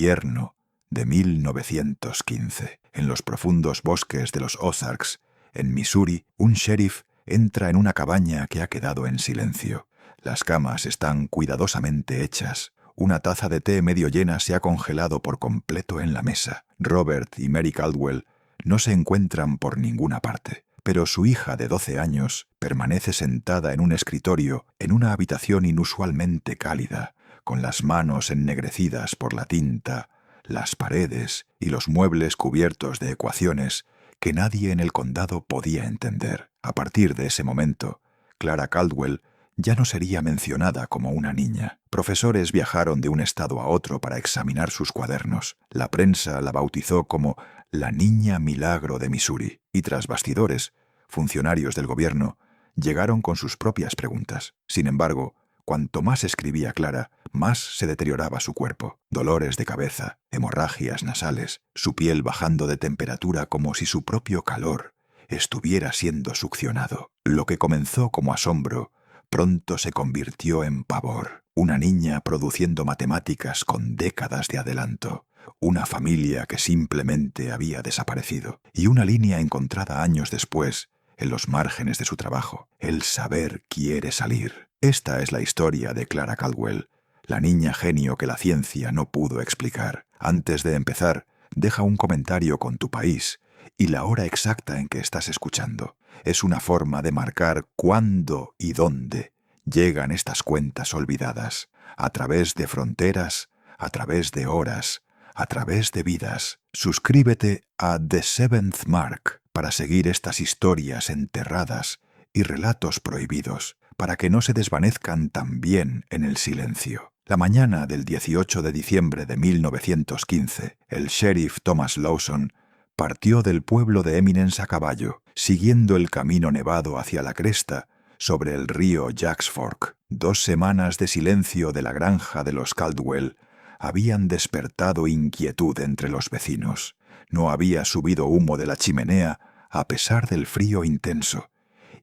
invierno de 1915. En los profundos bosques de los Ozarks, en Missouri, un sheriff entra en una cabaña que ha quedado en silencio. Las camas están cuidadosamente hechas. Una taza de té medio llena se ha congelado por completo en la mesa. Robert y Mary Caldwell no se encuentran por ninguna parte, pero su hija de 12 años permanece sentada en un escritorio en una habitación inusualmente cálida, con las manos ennegrecidas por la tinta, las paredes y los muebles cubiertos de ecuaciones que nadie en el condado podía entender. A partir de ese momento, Clara Caldwell ya no sería mencionada como una niña. Profesores viajaron de un estado a otro para examinar sus cuadernos. La prensa la bautizó como la Niña Milagro de Missouri, y tras bastidores, funcionarios del gobierno llegaron con sus propias preguntas. Sin embargo, cuanto más escribía Clara, más se deterioraba su cuerpo. Dolores de cabeza, hemorragias nasales, su piel bajando de temperatura como si su propio calor estuviera siendo succionado. Lo que comenzó como asombro pronto se convirtió en pavor. Una niña produciendo matemáticas con décadas de adelanto. Una familia que simplemente había desaparecido. Y una línea encontrada años después, en los márgenes de su trabajo. El saber quiere salir. Esta es la historia de Clara Caldwell, la niña genio que la ciencia no pudo explicar. Antes de empezar, deja un comentario con tu país y la hora exacta en que estás escuchando. Es una forma de marcar cuándo y dónde llegan estas cuentas olvidadas, a través de fronteras, a través de horas, a través de vidas. Suscríbete a The Seventh Mark para seguir estas historias enterradas y relatos prohibidos, para que no se desvanezcan también en el silencio. La mañana del 18 de diciembre de 1915, el sheriff Thomas Lawson partió del pueblo de Eminence a caballo, siguiendo el camino nevado hacia la cresta sobre el río Jacks Fork. 2 semanas de silencio de la granja de los Caldwell habían despertado inquietud entre los vecinos. No había subido humo de la chimenea a pesar del frío intenso,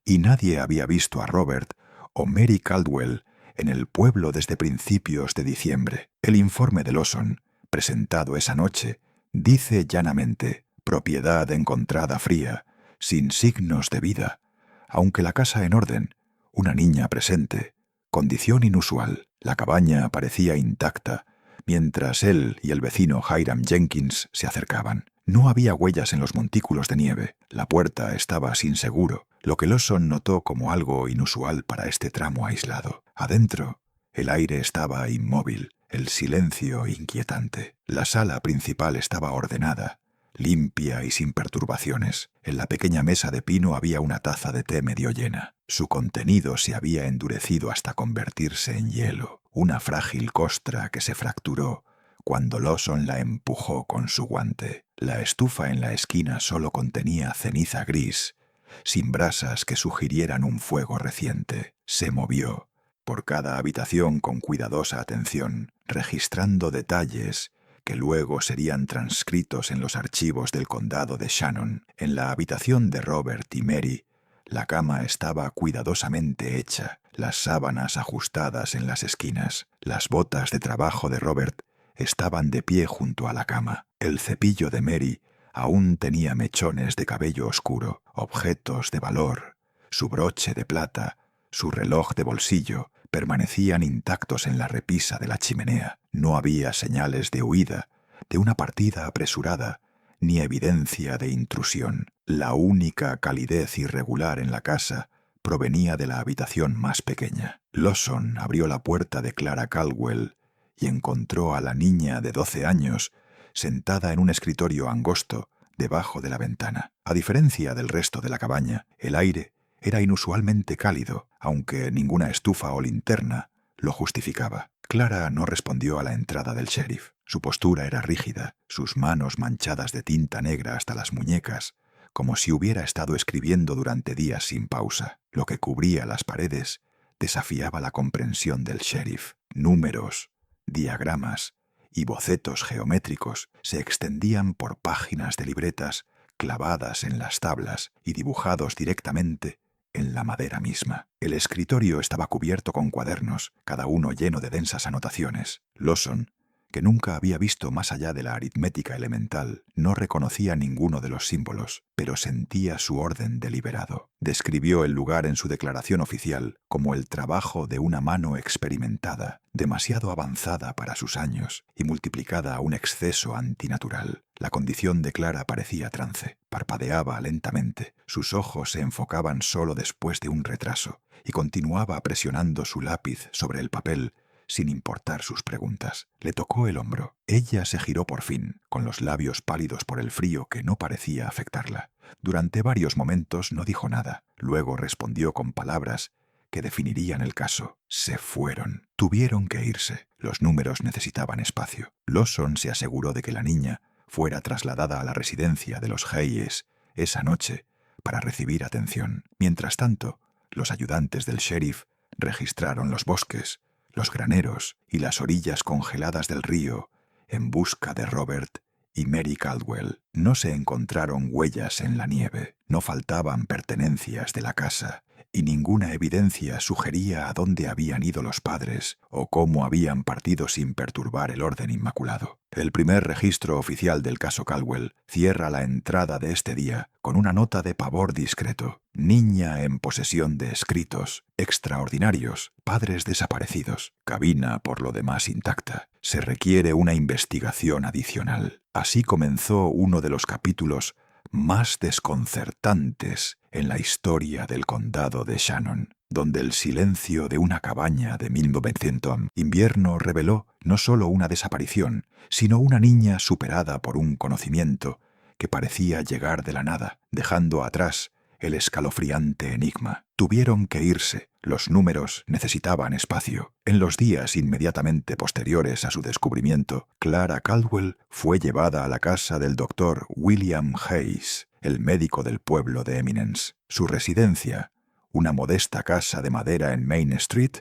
y nadie había visto a Robert o Mary Caldwell en el pueblo desde principios de diciembre. El informe de Lawson, presentado esa noche, dice llanamente: propiedad encontrada fría, sin signos de vida, aunque la casa en orden, una niña presente, condición inusual. La cabaña parecía intacta, mientras él y el vecino Hiram Jenkins se acercaban. No había huellas en los montículos de nieve, la puerta estaba sin seguro, lo que Lawson notó como algo inusual para este tramo aislado. Adentro, el aire estaba inmóvil, el silencio inquietante. La sala principal estaba ordenada, limpia y sin perturbaciones. En la pequeña mesa de pino había una taza de té medio llena. Su contenido se había endurecido hasta convertirse en hielo, una frágil costra que se fracturó cuando Lawson la empujó con su guante. La estufa en la esquina solo contenía ceniza gris, sin brasas que sugirieran un fuego reciente. Se movió por cada habitación con cuidadosa atención, registrando detalles que luego serían transcritos en los archivos del condado de Shannon. En la habitación de Robert y Mary, la cama estaba cuidadosamente hecha, las sábanas ajustadas en las esquinas. Las botas de trabajo de Robert estaban de pie junto a la cama. El cepillo de Mary aún tenía mechones de cabello oscuro, objetos de valor, su broche de plata, su reloj de bolsillo, permanecían intactos en la repisa de la chimenea. No había señales de huida, de una partida apresurada, ni evidencia de intrusión. La única calidez irregular en la casa provenía de la habitación más pequeña. Lawson abrió la puerta de Clara Caldwell y encontró a la niña de 12 años sentada en un escritorio angosto debajo de la ventana. A diferencia del resto de la cabaña, el aire era inusualmente cálido, aunque ninguna estufa o linterna lo justificaba. Clara no respondió a la entrada del sheriff. Su postura era rígida, sus manos manchadas de tinta negra hasta las muñecas, como si hubiera estado escribiendo durante días sin pausa. Lo que cubría las paredes desafiaba la comprensión del sheriff. Números, diagramas y bocetos geométricos se extendían por páginas de libretas clavadas en las tablas y dibujados directamente en la madera misma. El escritorio estaba cubierto con cuadernos, cada uno lleno de densas anotaciones. Lawson, que nunca había visto más allá de la aritmética elemental, no reconocía ninguno de los símbolos, pero sentía su orden deliberado. Describió el lugar en su declaración oficial como el trabajo de una mano experimentada, demasiado avanzada para sus años y multiplicada a un exceso antinatural. La condición de Clara parecía trance. Parpadeaba lentamente, sus ojos se enfocaban solo después de un retraso, y continuaba presionando su lápiz sobre el papel sin importar sus preguntas. Le tocó el hombro. Ella se giró por fin, con los labios pálidos por el frío que no parecía afectarla. Durante varios momentos no dijo nada. Luego respondió con palabras que definirían el caso. Se fueron. Tuvieron que irse. Los números necesitaban espacio. Lawson se aseguró de que la niña fuera trasladada a la residencia de los Hayes esa noche para recibir atención. Mientras tanto, los ayudantes del sheriff registraron los bosques, los graneros y las orillas congeladas del río en busca de Robert y Mary Caldwell. No se encontraron huellas en la nieve, no faltaban pertenencias de la casa, y ninguna evidencia sugería a dónde habían ido los padres o cómo habían partido sin perturbar el orden inmaculado. El primer registro oficial del caso Caldwell cierra la entrada de este día con una nota de pavor discreto. Niña en posesión de escritos extraordinarios, padres desaparecidos, cabina por lo demás intacta. Se requiere una investigación adicional. Así comenzó uno de los capítulos más desconcertantes en la historia del condado de Shannon, donde el silencio de una cabaña de 1900 invierno reveló no solo una desaparición, sino una niña superada por un conocimiento que parecía llegar de la nada, dejando atrás el escalofriante enigma. Tuvieron que irse. Los números necesitaban espacio. En los días inmediatamente posteriores a su descubrimiento, Clara Caldwell fue llevada a la casa del doctor William Hayes, el médico del pueblo de Eminence. Su residencia, una modesta casa de madera en Main Street,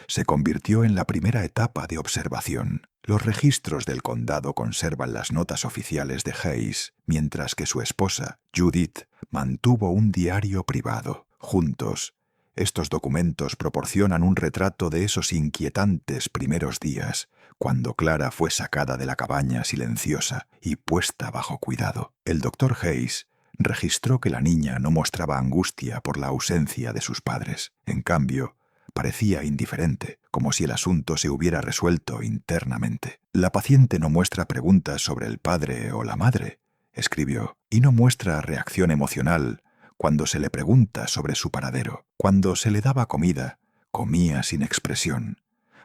se convirtió en la primera etapa de observación. Los registros del condado conservan las notas oficiales de Hayes, mientras que su esposa, Judith, mantuvo un diario privado. Juntos, estos documentos proporcionan un retrato de esos inquietantes primeros días, cuando Clara fue sacada de la cabaña silenciosa y puesta bajo cuidado. El doctor Hayes registró que la niña no mostraba angustia por la ausencia de sus padres. En cambio, parecía indiferente, como si el asunto se hubiera resuelto internamente. La paciente no muestra preguntas sobre el padre o la madre, escribió, y no muestra reacción emocional cuando se le pregunta sobre su paradero. Cuando se le daba comida, comía sin expresión,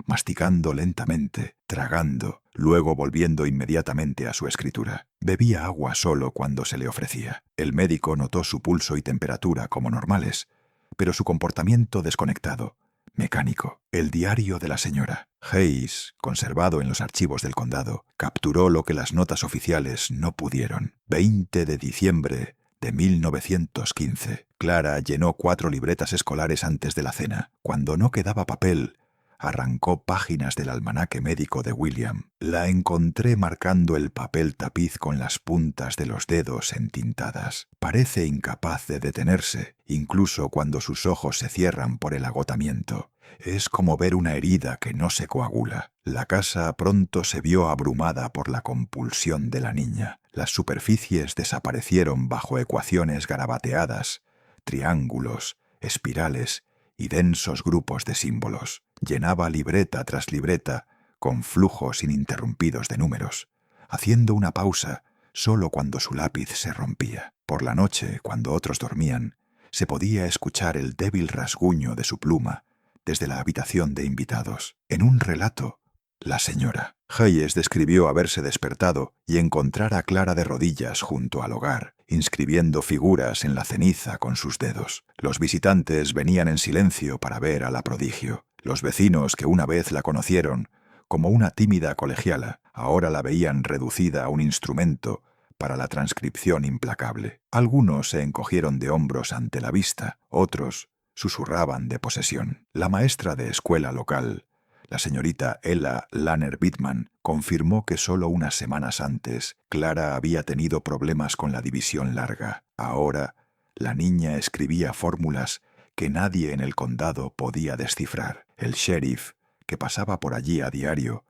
masticando lentamente, tragando, luego volviendo inmediatamente a su escritura. Bebía agua solo cuando se le ofrecía. El médico notó su pulso y temperatura como normales, pero su comportamiento desconectado, mecánico. El diario de la señora Hayes, conservado en los archivos del condado, capturó lo que las notas oficiales no pudieron. 20 de diciembre de 1915. Clara llenó 4 libretas escolares antes de la cena. Cuando no quedaba papel, arrancó páginas del almanaque médico de William. La encontré marcando el papel tapiz con las puntas de los dedos entintadas. Parece incapaz de detenerse, incluso cuando sus ojos se cierran por el agotamiento. Es como ver una herida que no se coagula. La casa pronto se vio abrumada por la compulsión de la niña. Las superficies desaparecieron bajo ecuaciones garabateadas, triángulos, espirales y densos grupos de símbolos. Llenaba libreta tras libreta con flujos ininterrumpidos de números, haciendo una pausa solo cuando su lápiz se rompía. Por la noche, cuando otros dormían, se podía escuchar el débil rasguño de su pluma desde la habitación de invitados. En un relato, la señora Hayes describió haberse despertado y encontrar a Clara de rodillas junto al hogar, inscribiendo figuras en la ceniza con sus dedos. Los visitantes venían en silencio para ver a la prodigio. Los vecinos que una vez la conocieron como una tímida colegiala, ahora la veían reducida a un instrumento para la transcripción implacable. Algunos se encogieron de hombros ante la vista, otros susurraban de posesión. La maestra de escuela local, la señorita Ella Lanner Bittman, confirmó que solo unas semanas antes Clara había tenido problemas con la división larga. Ahora, la niña escribía fórmulas que nadie en el condado podía descifrar. El sheriff, que pasaba por allí a diario,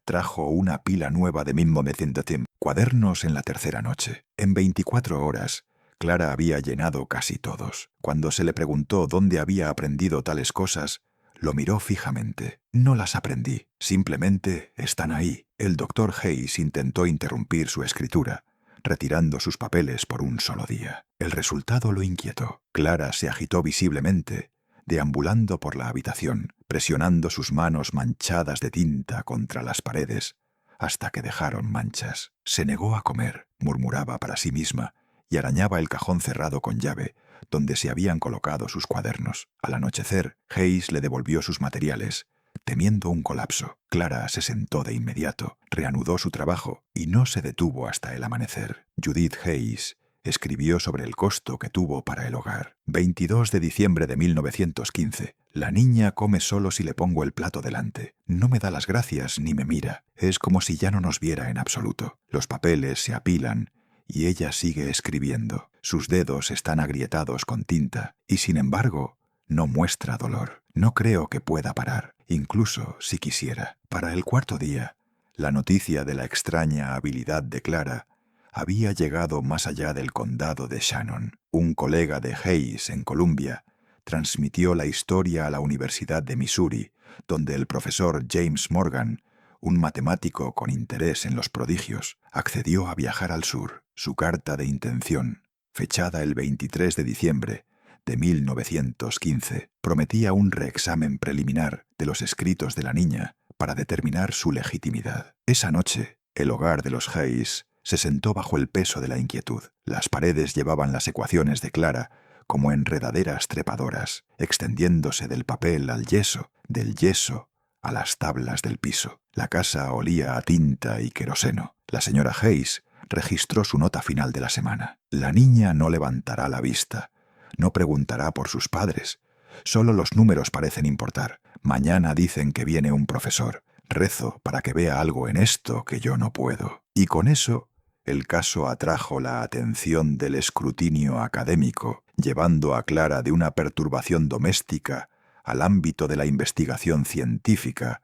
trajo una pila nueva de 1900 cuadernos en la tercera noche. En 24 horas, Clara había llenado casi todos. Cuando se le preguntó dónde había aprendido tales cosas, lo miró fijamente. No las aprendí, simplemente están ahí. El doctor Hayes intentó interrumpir su escritura, retirando sus papeles por un solo día. El resultado lo inquietó. Clara se agitó visiblemente, deambulando por la habitación, presionando sus manos manchadas de tinta contra las paredes, hasta que dejaron manchas. Se negó a comer, murmuraba para sí misma, y arañaba el cajón cerrado con llave, donde se habían colocado sus cuadernos. Al anochecer, Hayes le devolvió sus materiales, temiendo un colapso. Clara se sentó de inmediato, reanudó su trabajo y no se detuvo hasta el amanecer. Judith Hayes escribió sobre el costo que tuvo para el hogar. 22 de diciembre de 1915. La niña come solo si le pongo el plato delante. No me da las gracias ni me mira. Es como si ya no nos viera en absoluto. Los papeles se apilan y ella sigue escribiendo. Sus dedos están agrietados con tinta y, sin embargo, no muestra dolor. No creo que pueda parar, incluso si quisiera. Para el cuarto día, la noticia de la extraña habilidad de Clara había llegado más allá del condado de Shannon. Un colega de Hayes en Columbia transmitió la historia a la Universidad de Missouri, donde el profesor James Morgan, un matemático con interés en los prodigios, accedió a viajar al sur. Su carta de intención, fechada el 23 de diciembre de 1915, prometía un reexamen preliminar de los escritos de la niña para determinar su legitimidad. Esa noche, el hogar de los Hayes se sentó bajo el peso de la inquietud. Las paredes llevaban las ecuaciones de Clara como enredaderas trepadoras, extendiéndose del papel al yeso, del yeso a las tablas del piso. La casa olía a tinta y queroseno. La señora Hayes registró su nota final de la semana. La niña no levantará la vista, no preguntará por sus padres. Solo los números parecen importar. Mañana dicen que viene un profesor. Rezo para que vea algo en esto que yo no puedo. Y con eso, el caso atrajo la atención del escrutinio académico, llevando a Clara de una perturbación doméstica al ámbito de la investigación científica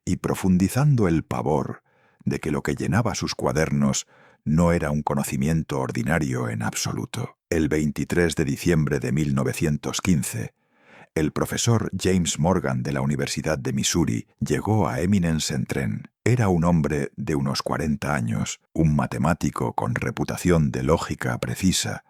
y profundizando el pavor de que lo que llenaba sus cuadernos no era un conocimiento ordinario en absoluto. El 23 de diciembre de 1915, el profesor James Morgan de la Universidad de Missouri llegó a Eminence en tren. Era un hombre de unos 40 años, un matemático con reputación de lógica precisa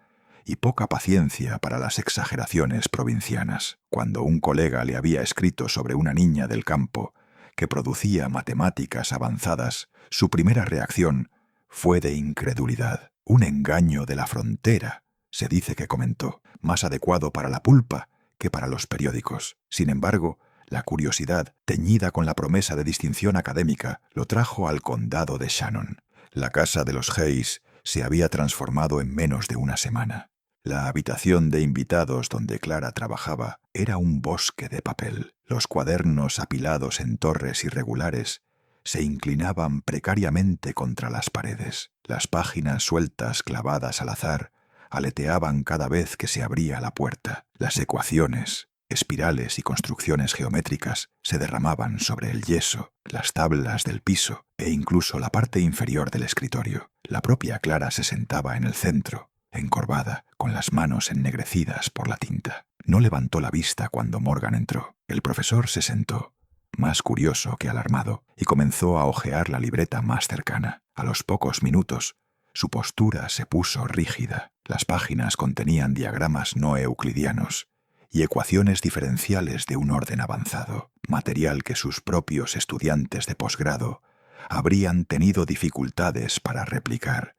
y poca paciencia para las exageraciones provincianas. Cuando un colega le había escrito sobre una niña del campo que producía matemáticas avanzadas, su primera reacción fue de incredulidad. Un engaño de la frontera, se dice que comentó, más adecuado para la pulpa que para los periódicos. Sin embargo, la curiosidad, teñida con la promesa de distinción académica, lo trajo al condado de Shannon. La casa de los Hayes se había transformado en menos de una semana. La habitación de invitados donde Clara trabajaba era un bosque de papel. Los cuadernos apilados en torres irregulares se inclinaban precariamente contra las paredes. Las páginas sueltas clavadas al azar aleteaban cada vez que se abría la puerta. Las ecuaciones, espirales y construcciones geométricas se derramaban sobre el yeso, las tablas del piso e incluso la parte inferior del escritorio. La propia Clara se sentaba en el centro, encorvada, con las manos ennegrecidas por la tinta. No levantó la vista cuando Morgan entró. El profesor se sentó, más curioso que alarmado, y comenzó a hojear la libreta más cercana. A los pocos minutos, su postura se puso rígida. Las páginas contenían diagramas no euclidianos y ecuaciones diferenciales de un orden avanzado, material que sus propios estudiantes de posgrado habrían tenido dificultades para replicar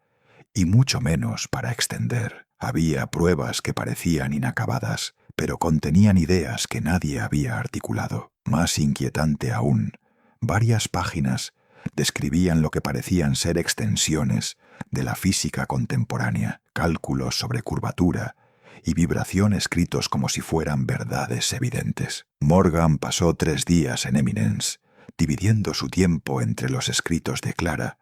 y mucho menos para extender. Había pruebas que parecían inacabadas, pero contenían ideas que nadie había articulado. Más inquietante aún, varias páginas describían lo que parecían ser extensiones de la física contemporánea, cálculos sobre curvatura y vibración escritos como si fueran verdades evidentes. Morgan pasó 3 días en Eminence, dividiendo su tiempo entre los escritos de Clara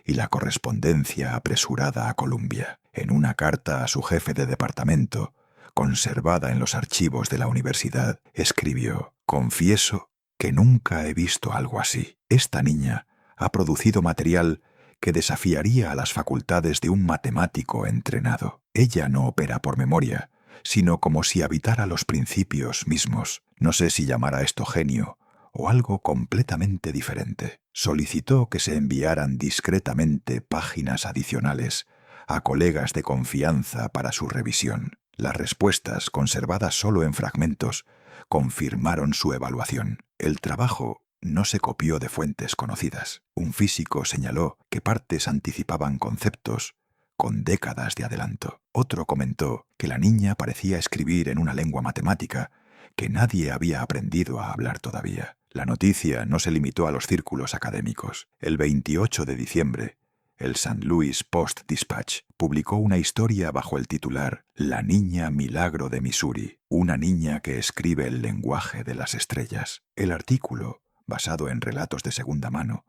y la correspondencia apresurada a Columbia. En una carta a su jefe de departamento, conservada en los archivos de la universidad, escribió: «Confieso que nunca he visto algo así. Esta niña ha producido material que desafiaría a las facultades de un matemático entrenado. Ella no opera por memoria, sino como si habitara los principios mismos. No sé si llamar a esto genio o algo completamente diferente. Solicitó que se enviaran discretamente páginas adicionales a colegas de confianza para su revisión. Las respuestas, conservadas solo en fragmentos, confirmaron su evaluación. El trabajo no se copió de fuentes conocidas. Un físico señaló que partes anticipaban conceptos con décadas de adelanto. Otro comentó que la niña parecía escribir en una lengua matemática que nadie había aprendido a hablar todavía. La noticia no se limitó a los círculos académicos. El 28 de diciembre, el St. Louis Post-Dispatch publicó una historia bajo el titular La niña milagro de Missouri, una niña que escribe el lenguaje de las estrellas. El artículo, basado en relatos de segunda mano,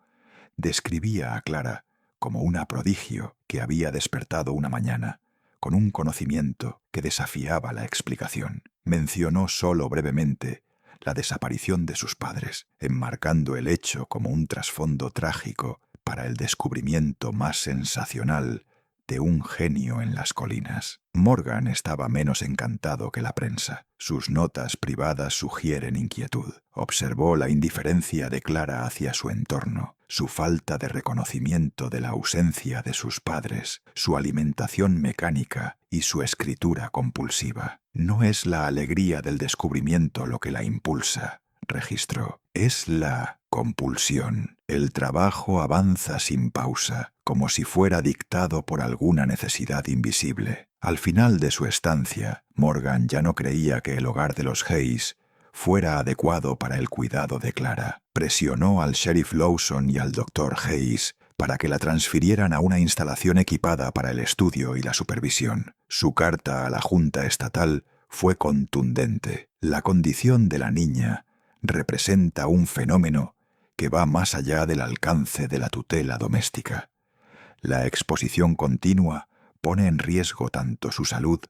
describía a Clara como una prodigio que había despertado una mañana con un conocimiento que desafiaba la explicación. Mencionó solo brevemente la desaparición de sus padres, enmarcando el hecho como un trasfondo trágico para el descubrimiento más sensacional de un genio en las colinas. Morgan estaba menos encantado que la prensa. Sus notas privadas sugieren inquietud. Observó la indiferencia de Clara hacia su entorno, su falta de reconocimiento de la ausencia de sus padres, su alimentación mecánica y su escritura compulsiva. No es la alegría del descubrimiento lo que la impulsa, registró. Es la compulsión. El trabajo avanza sin pausa, como si fuera dictado por alguna necesidad invisible. Al final de su estancia, Morgan ya no creía que el hogar de los Hayes fuera adecuado para el cuidado de Clara. Presionó al sheriff Lawson y al doctor Hayes para que la transfirieran a una instalación equipada para el estudio y la supervisión. Su carta a la Junta Estatal fue contundente. La condición de la niña representa un fenómeno que va más allá del alcance de la tutela doméstica. La exposición continua pone en riesgo tanto su salud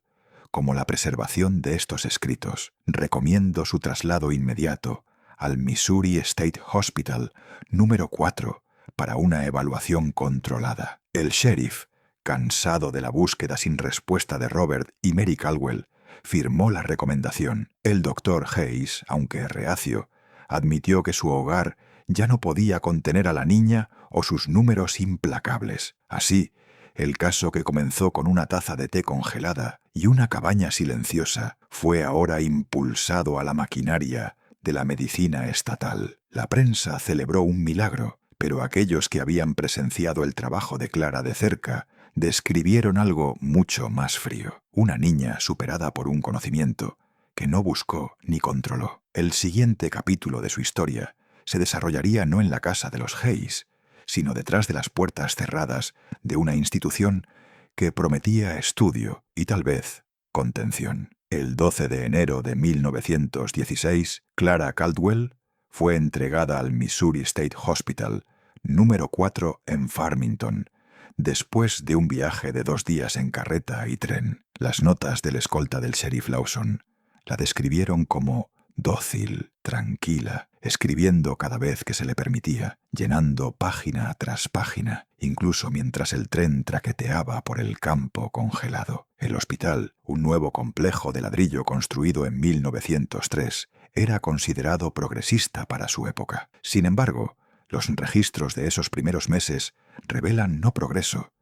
como la preservación de estos escritos. Recomiendo su traslado inmediato al Missouri State Hospital número 4 para una evaluación controlada. El sheriff, cansado de la búsqueda sin respuesta de Robert y Mary Caldwell, firmó la recomendación. El doctor Hayes, aunque reacio, admitió que su hogar ya no podía contener a la niña o sus números implacables. Así, el caso que comenzó con una taza de té congelada y una cabaña silenciosa fue ahora impulsado a la maquinaria de la medicina estatal. La prensa celebró un milagro, pero aquellos que habían presenciado el trabajo de Clara de cerca describieron algo mucho más frío. Una niña superada por un conocimiento que no buscó ni controló. El siguiente capítulo de su historia se desarrollaría no en la casa de los Hayes, sino detrás de las puertas cerradas de una institución que prometía estudio y tal vez contención. El 12 de enero de 1916, Clara Caldwell fue entregada al Missouri State Hospital número 4 en Farmington, después de un viaje de 2 días en carreta y tren. Las notas del escolta del sheriff Lawson la describieron como dócil, tranquila, escribiendo cada vez que se le permitía, llenando página tras página, incluso mientras el tren traqueteaba por el campo congelado. El hospital, un nuevo complejo de ladrillo construido en 1903, era considerado progresista para su época. Sin embargo, los registros de esos primeros meses revelan no progreso,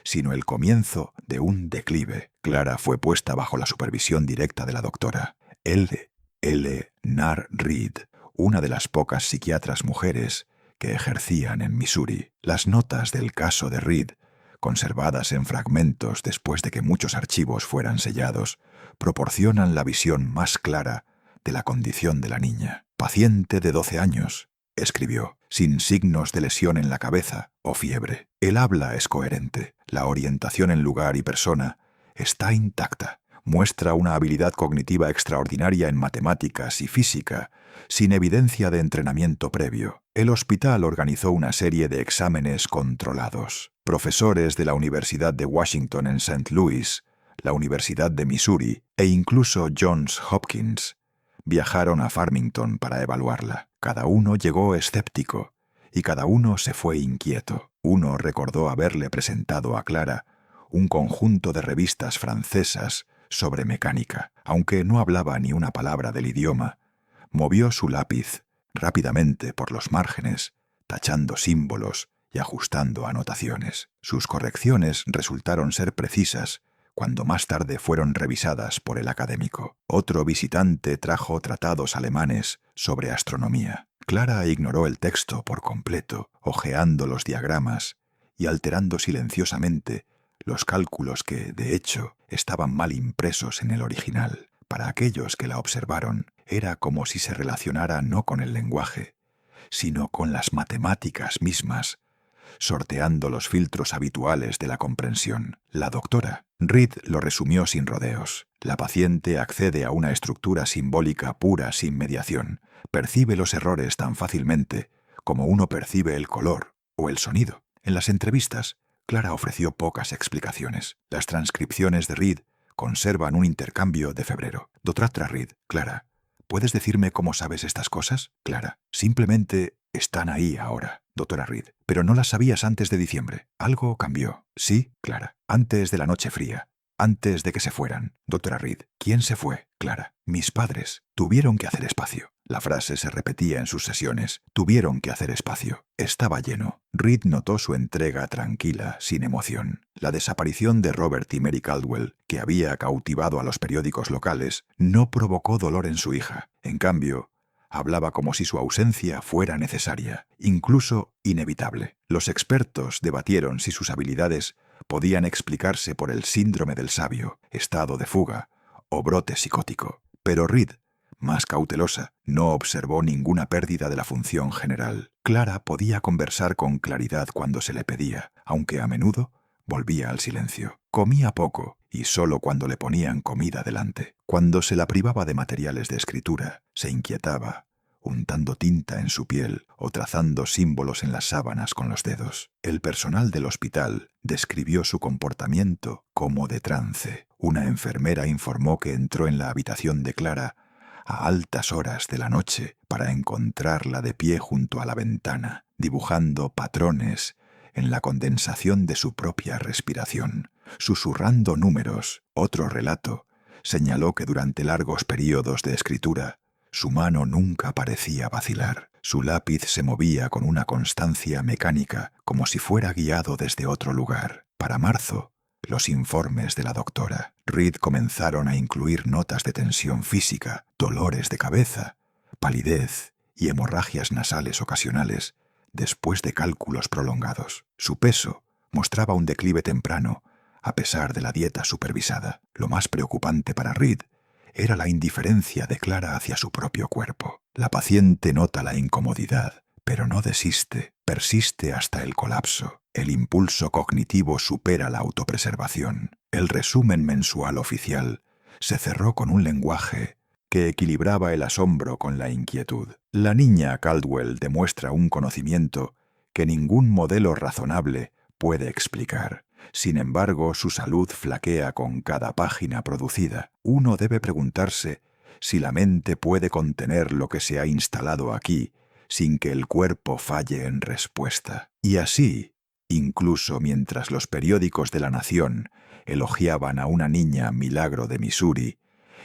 sino el comienzo de un declive. Clara fue puesta bajo la supervisión directa de la doctora L. Nar Reed, una de las pocas psiquiatras mujeres que ejercían en Missouri. Las notas del caso de Reed, conservadas en fragmentos después de que muchos archivos fueran sellados, proporcionan la visión más clara de la condición de la niña. Paciente de 12 años, escribió, sin signos de lesión en la cabeza o fiebre. El habla es coherente, la orientación en lugar y persona está intacta. Muestra una habilidad cognitiva extraordinaria en matemáticas y física, sin evidencia de entrenamiento previo. El hospital organizó una serie de exámenes controlados. Profesores de la Universidad de Washington en St. Louis, la Universidad de Missouri e incluso Johns Hopkins viajaron a Farmington para evaluarla. Cada uno llegó escéptico y cada uno se fue inquieto. Uno recordó haberle presentado a Clara un conjunto de revistas francesas sobre mecánica. Aunque no hablaba ni una palabra del idioma, movió su lápiz rápidamente por los márgenes, tachando símbolos y ajustando anotaciones. Sus correcciones resultaron ser precisas cuando más tarde fueron revisadas por el académico. Otro visitante trajo tratados alemanes sobre astronomía. Clara ignoró el texto por completo, hojeando los diagramas y alterando silenciosamente los cálculos que, de hecho, estaban mal impresos en el original. Para aquellos que la observaron, era como si se relacionara no con el lenguaje, sino con las matemáticas mismas, sorteando los filtros habituales de la comprensión. La doctora Reed lo resumió sin rodeos. La paciente accede a una estructura simbólica pura sin mediación. Percibe los errores tan fácilmente como uno percibe el color o el sonido. En las entrevistas, Clara ofreció pocas explicaciones. Las transcripciones de Reed conservan un intercambio de febrero. Doctora Reed, Clara, ¿puedes decirme cómo sabes estas cosas? Clara, simplemente están ahí ahora. Doctora Reed, pero no las sabías antes de diciembre. Algo cambió. Sí, Clara, antes de la noche fría, antes de que se fueran. Doctora Reed, ¿quién se fue? Clara, mis padres. Tuvieron que hacer espacio. La frase se repetía en sus sesiones. Tuvieron que hacer espacio. Estaba lleno. Reed notó su entrega tranquila, sin emoción. La desaparición de Robert y Mary Caldwell, que había cautivado a los periódicos locales, no provocó dolor en su hija. En cambio, hablaba como si su ausencia fuera necesaria, incluso inevitable. Los expertos debatieron si sus habilidades podían explicarse por el síndrome del sabio, estado de fuga o brote psicótico. Pero Reed, más cautelosa, no observó ninguna pérdida de la función general. Clara podía conversar con claridad cuando se le pedía, aunque a menudo volvía al silencio. Comía poco y solo cuando le ponían comida delante. Cuando se la privaba de materiales de escritura, se inquietaba, untando tinta en su piel o trazando símbolos en las sábanas con los dedos. El personal del hospital describió su comportamiento como de trance. Una enfermera informó que entró en la habitación de Clara a altas horas de la noche para encontrarla de pie junto a la ventana, dibujando patrones en la condensación de su propia respiración, susurrando números. Otro relato señaló que durante largos períodos de escritura, su mano nunca parecía vacilar. Su lápiz se movía con una constancia mecánica, como si fuera guiado desde otro lugar. Para marzo, los informes de la doctora Reed comenzaron a incluir notas de tensión física, dolores de cabeza, palidez y hemorragias nasales ocasionales después de cálculos prolongados. Su peso mostraba un declive temprano, a pesar de la dieta supervisada. Lo más preocupante para Reed era la indiferencia de Clara hacia su propio cuerpo. La paciente nota la incomodidad, pero no desiste, persiste hasta el colapso. El impulso cognitivo supera la autopreservación. El resumen mensual oficial se cerró con un lenguaje que equilibraba el asombro con la inquietud. La niña Caldwell demuestra un conocimiento que ningún modelo razonable puede explicar. Sin embargo, su salud flaquea con cada página producida. Uno debe preguntarse si la mente puede contener lo que se ha instalado aquí sin que el cuerpo falle en respuesta. Y así, incluso mientras los periódicos de la nación elogiaban a una niña milagro de Missouri,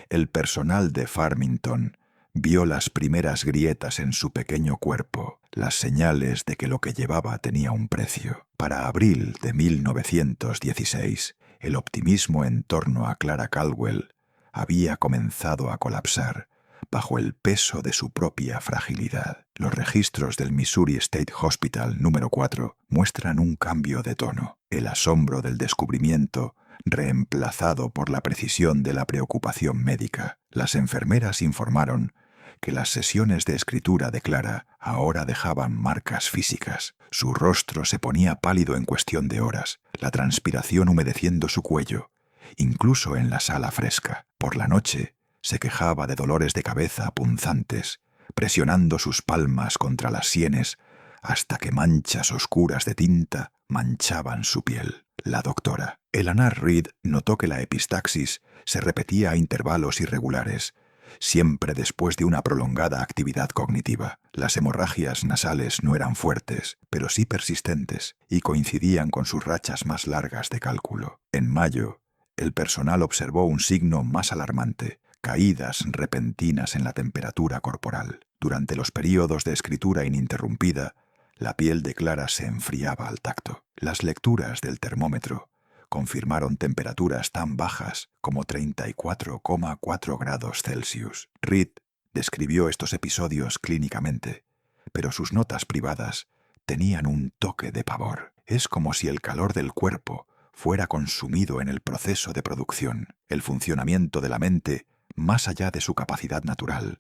el personal de Farmington vio las primeras grietas en su pequeño cuerpo, las señales de que lo que llevaba tenía un precio. Para abril de 1916, el optimismo en torno a Clara Caldwell había comenzado a colapsar bajo el peso de su propia fragilidad. Los registros del Missouri State Hospital número 4 muestran un cambio de tono. El asombro del descubrimiento reemplazado por la precisión de la preocupación médica. Las enfermeras informaron que las sesiones de escritura de Clara ahora dejaban marcas físicas. Su rostro se ponía pálido en cuestión de horas, la transpiración humedeciendo su cuello, incluso en la sala fresca. Por la noche se quejaba de dolores de cabeza punzantes, presionando sus palmas contra las sienes hasta que manchas oscuras de tinta manchaban su piel. La doctora Eleanor Reed notó que la epistaxis se repetía a intervalos irregulares, siempre después de una prolongada actividad cognitiva. Las hemorragias nasales no eran fuertes, pero sí persistentes, y coincidían con sus rachas más largas de cálculo. En mayo, el personal observó un signo más alarmante: caídas repentinas en la temperatura corporal. Durante los períodos de escritura ininterrumpida, la piel de Clara se enfriaba al tacto. Las lecturas del termómetro confirmaron temperaturas tan bajas como 34,4 grados Celsius. Reed describió estos episodios clínicamente, pero sus notas privadas tenían un toque de pavor. Es como si el calor del cuerpo fuera consumido en el proceso de producción, el funcionamiento de la mente más allá de su capacidad natural,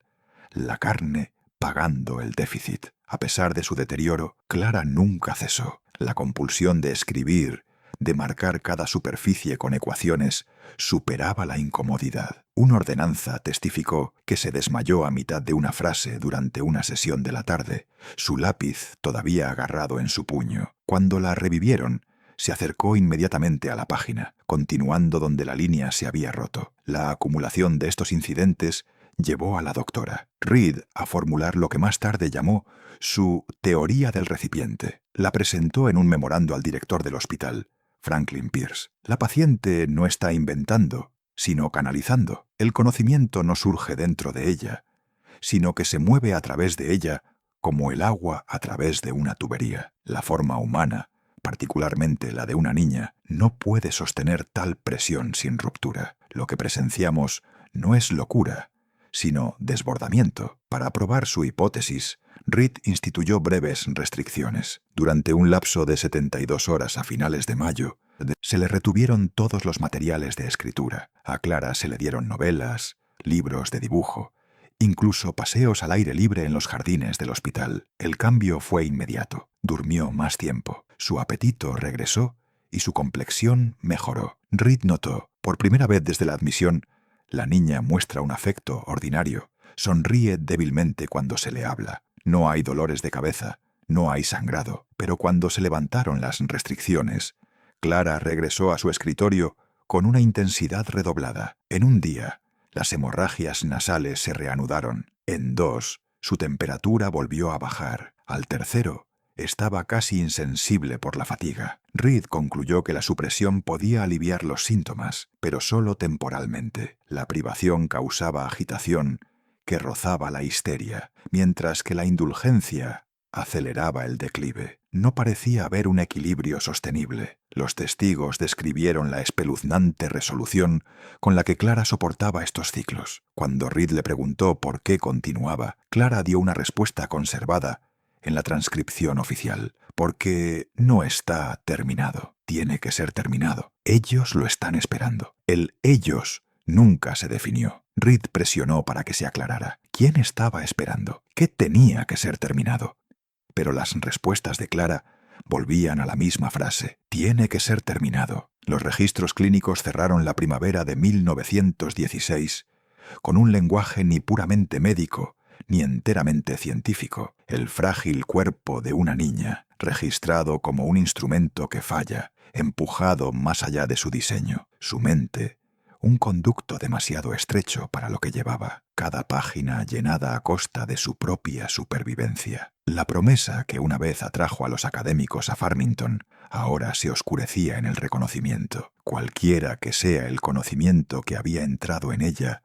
la carne pagando el déficit. A pesar de su deterioro, Clara nunca cesó. La compulsión de escribir, de marcar cada superficie con ecuaciones, superaba la incomodidad. Una ordenanza testificó que se desmayó a mitad de una frase durante una sesión de la tarde, su lápiz todavía agarrado en su puño. Cuando la revivieron, se acercó inmediatamente a la página, continuando donde la línea se había roto. La acumulación de estos incidentes llevó a la doctora Reed a formular lo que más tarde llamó su teoría del recipiente. La presentó en un memorando al director del hospital, Franklin Pierce. La paciente no está inventando, sino canalizando. El conocimiento no surge dentro de ella, sino que se mueve a través de ella como el agua a través de una tubería. La forma humana, particularmente la de una niña, no puede sostener tal presión sin ruptura. Lo que presenciamos no es locura, sino desbordamiento. Para probar su hipótesis, Reed instituyó breves restricciones. Durante un lapso de 72 horas a finales de mayo, se le retuvieron todos los materiales de escritura. A Clara se le dieron novelas, libros de dibujo, incluso paseos al aire libre en los jardines del hospital. El cambio fue inmediato. Durmió más tiempo, su apetito regresó y su complexión mejoró. Reed notó, por primera vez desde la admisión, la niña muestra un afecto ordinario, sonríe débilmente cuando se le habla. No hay dolores de cabeza, no hay sangrado, pero cuando se levantaron las restricciones, Clara regresó a su escritorio con una intensidad redoblada. En un día, las hemorragias nasales se reanudaron. En 2, su temperatura volvió a bajar. Al tercero, estaba casi insensible por la fatiga. Reed concluyó que la supresión podía aliviar los síntomas, pero solo temporalmente. La privación causaba agitación que rozaba la histeria, mientras que la indulgencia aceleraba el declive. No parecía haber un equilibrio sostenible. Los testigos describieron la espeluznante resolución con la que Clara soportaba estos ciclos. Cuando Reed le preguntó por qué continuaba, Clara dio una respuesta conservada en la transcripción oficial: porque no está terminado. Tiene que ser terminado. Ellos lo están esperando. El ellos nunca se definió. Reed presionó para que se aclarara. ¿Quién estaba esperando? ¿Qué tenía que ser terminado? Pero las respuestas de Clara volvían a la misma frase: tiene que ser terminado. Los registros clínicos cerraron la primavera de 1916 con un lenguaje ni puramente médico ni enteramente científico. El frágil cuerpo de una niña, registrado como un instrumento que falla, empujado más allá de su diseño. Su mente, un conducto demasiado estrecho para lo que llevaba, cada página llenada a costa de su propia supervivencia. La promesa que una vez atrajo a los académicos a Farmington ahora se oscurecía en el reconocimiento. Cualquiera que sea el conocimiento que había entrado en ella,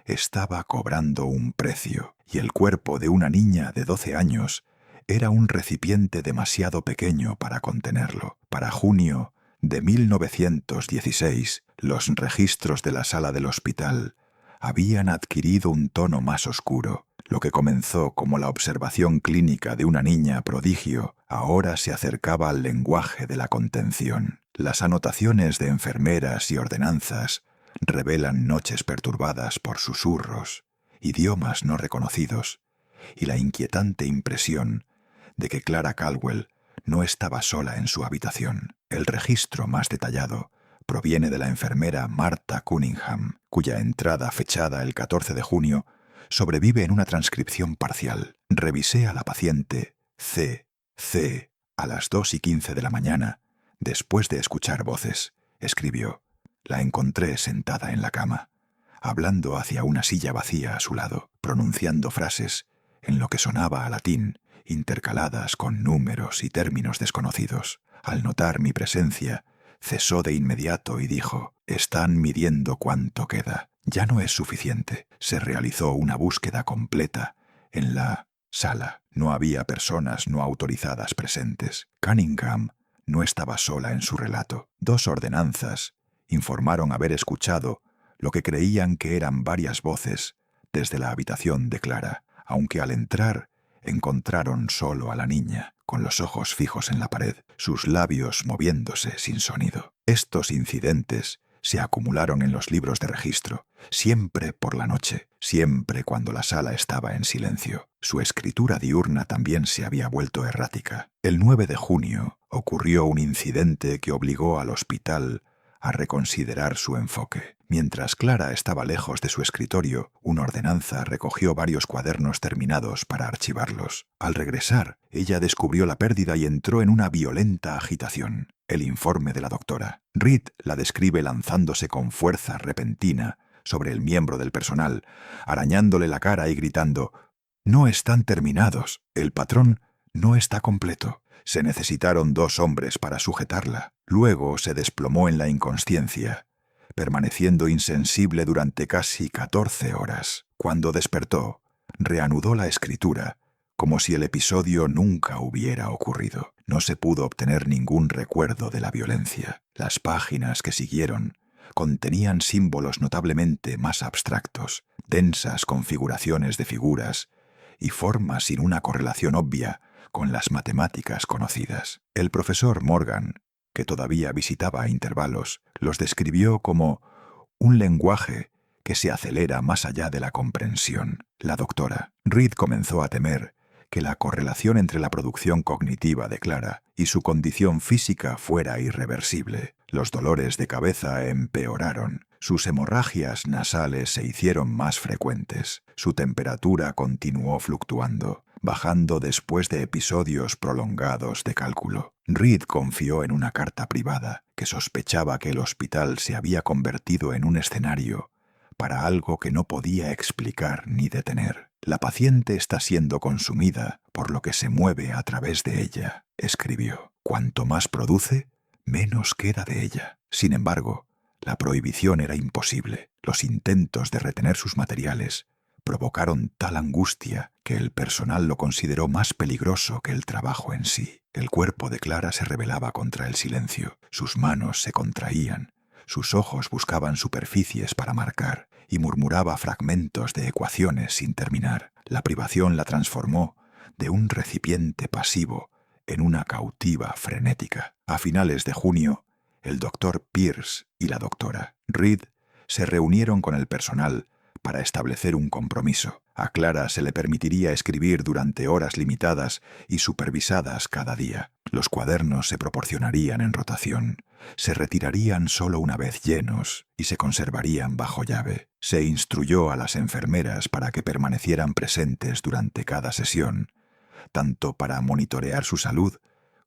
estaba cobrando un precio, y el cuerpo de una niña de 12 años era un recipiente demasiado pequeño para contenerlo. Para junio de 1916, los registros de la sala del hospital habían adquirido un tono más oscuro. Lo que comenzó como la observación clínica de una niña prodigio ahora se acercaba al lenguaje de la contención. Las anotaciones de enfermeras y ordenanzas revelan noches perturbadas por susurros, idiomas no reconocidos, y la inquietante impresión de que Clara Caldwell no estaba sola en su habitación. El registro más detallado proviene de la enfermera Martha Cunningham, cuya entrada fechada el 14 de junio sobrevive en una transcripción parcial. Revisé a la paciente C. a las 2:15 de la mañana, después de escuchar voces. Escribió: la encontré sentada en la cama. hablando hacia una silla vacía a su lado, pronunciando frases en lo que sonaba a latín, intercaladas con números y términos desconocidos. Al notar mi presencia, cesó de inmediato y dijo: «Están midiendo cuánto queda. Ya no es suficiente». Se realizó una búsqueda completa en la sala. No había personas no autorizadas presentes. Cunningham no estaba sola en su relato. 2 ordenanzas informaron haber escuchado lo que creían que eran varias voces desde la habitación de Clara, aunque al entrar encontraron solo a la niña, con los ojos fijos en la pared, sus labios moviéndose sin sonido. Estos incidentes se acumularon en los libros de registro, siempre por la noche, siempre cuando la sala estaba en silencio. Su escritura diurna también se había vuelto errática. El 9 de junio ocurrió un incidente que obligó al hospital a reconsiderar su enfoque. Mientras Clara estaba lejos de su escritorio, una ordenanza recogió varios cuadernos terminados para archivarlos. Al regresar, ella descubrió la pérdida y entró en una violenta agitación. El informe de la doctora. Reed la describe lanzándose con fuerza repentina sobre el miembro del personal, arañándole la cara y gritando: «No están terminados. El patrón no está completo». Se necesitaron 2 hombres para sujetarla. Luego se desplomó en la inconsciencia, permaneciendo insensible durante casi 14 horas. Cuando despertó, reanudó la escritura, como si el episodio nunca hubiera ocurrido. No se pudo obtener ningún recuerdo de la violencia. Las páginas que siguieron contenían símbolos notablemente más abstractos, densas configuraciones de figuras y formas sin una correlación obvia con las matemáticas conocidas. El profesor Morgan, que todavía visitaba a intervalos, los describió como un lenguaje que se acelera más allá de la comprensión. La doctora Reed comenzó a temer que la correlación entre la producción cognitiva de Clara y su condición física fuera irreversible. Los dolores de cabeza empeoraron. Sus hemorragias nasales se hicieron más frecuentes. Su temperatura continuó fluctuando, bajando después de episodios prolongados de cálculo. Reed confió en una carta privada que sospechaba que el hospital se había convertido en un escenario para algo que no podía explicar ni detener. «La paciente está siendo consumida por lo que se mueve a través de ella», escribió. «Cuanto más produce, menos queda de ella». Sin embargo, la prohibición era imposible. Los intentos de retener sus materiales provocaron tal angustia que el personal lo consideró más peligroso que el trabajo en sí. El cuerpo de Clara se rebelaba contra el silencio. Sus manos se contraían, sus ojos buscaban superficies para marcar y murmuraba fragmentos de ecuaciones sin terminar. La privación la transformó de un recipiente pasivo en una cautiva frenética. A finales de junio, el doctor Pierce y la doctora Reed se reunieron con el personal para establecer un compromiso. A Clara se le permitiría escribir durante horas limitadas y supervisadas cada día. Los cuadernos se proporcionarían en rotación, se retirarían solo una vez llenos y se conservarían bajo llave. Se instruyó a las enfermeras para que permanecieran presentes durante cada sesión, tanto para monitorear su salud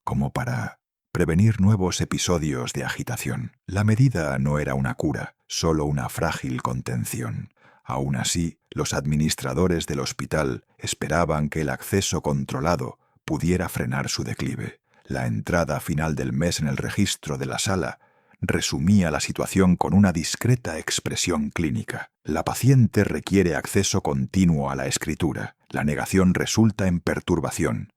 como para prevenir nuevos episodios de agitación. La medida no era una cura, solo una frágil contención. Aún así, los administradores del hospital esperaban que el acceso controlado pudiera frenar su declive. La entrada final del mes en el registro de la sala resumía la situación con una discreta expresión clínica. La paciente requiere acceso continuo a la escritura. La negación resulta en perturbación.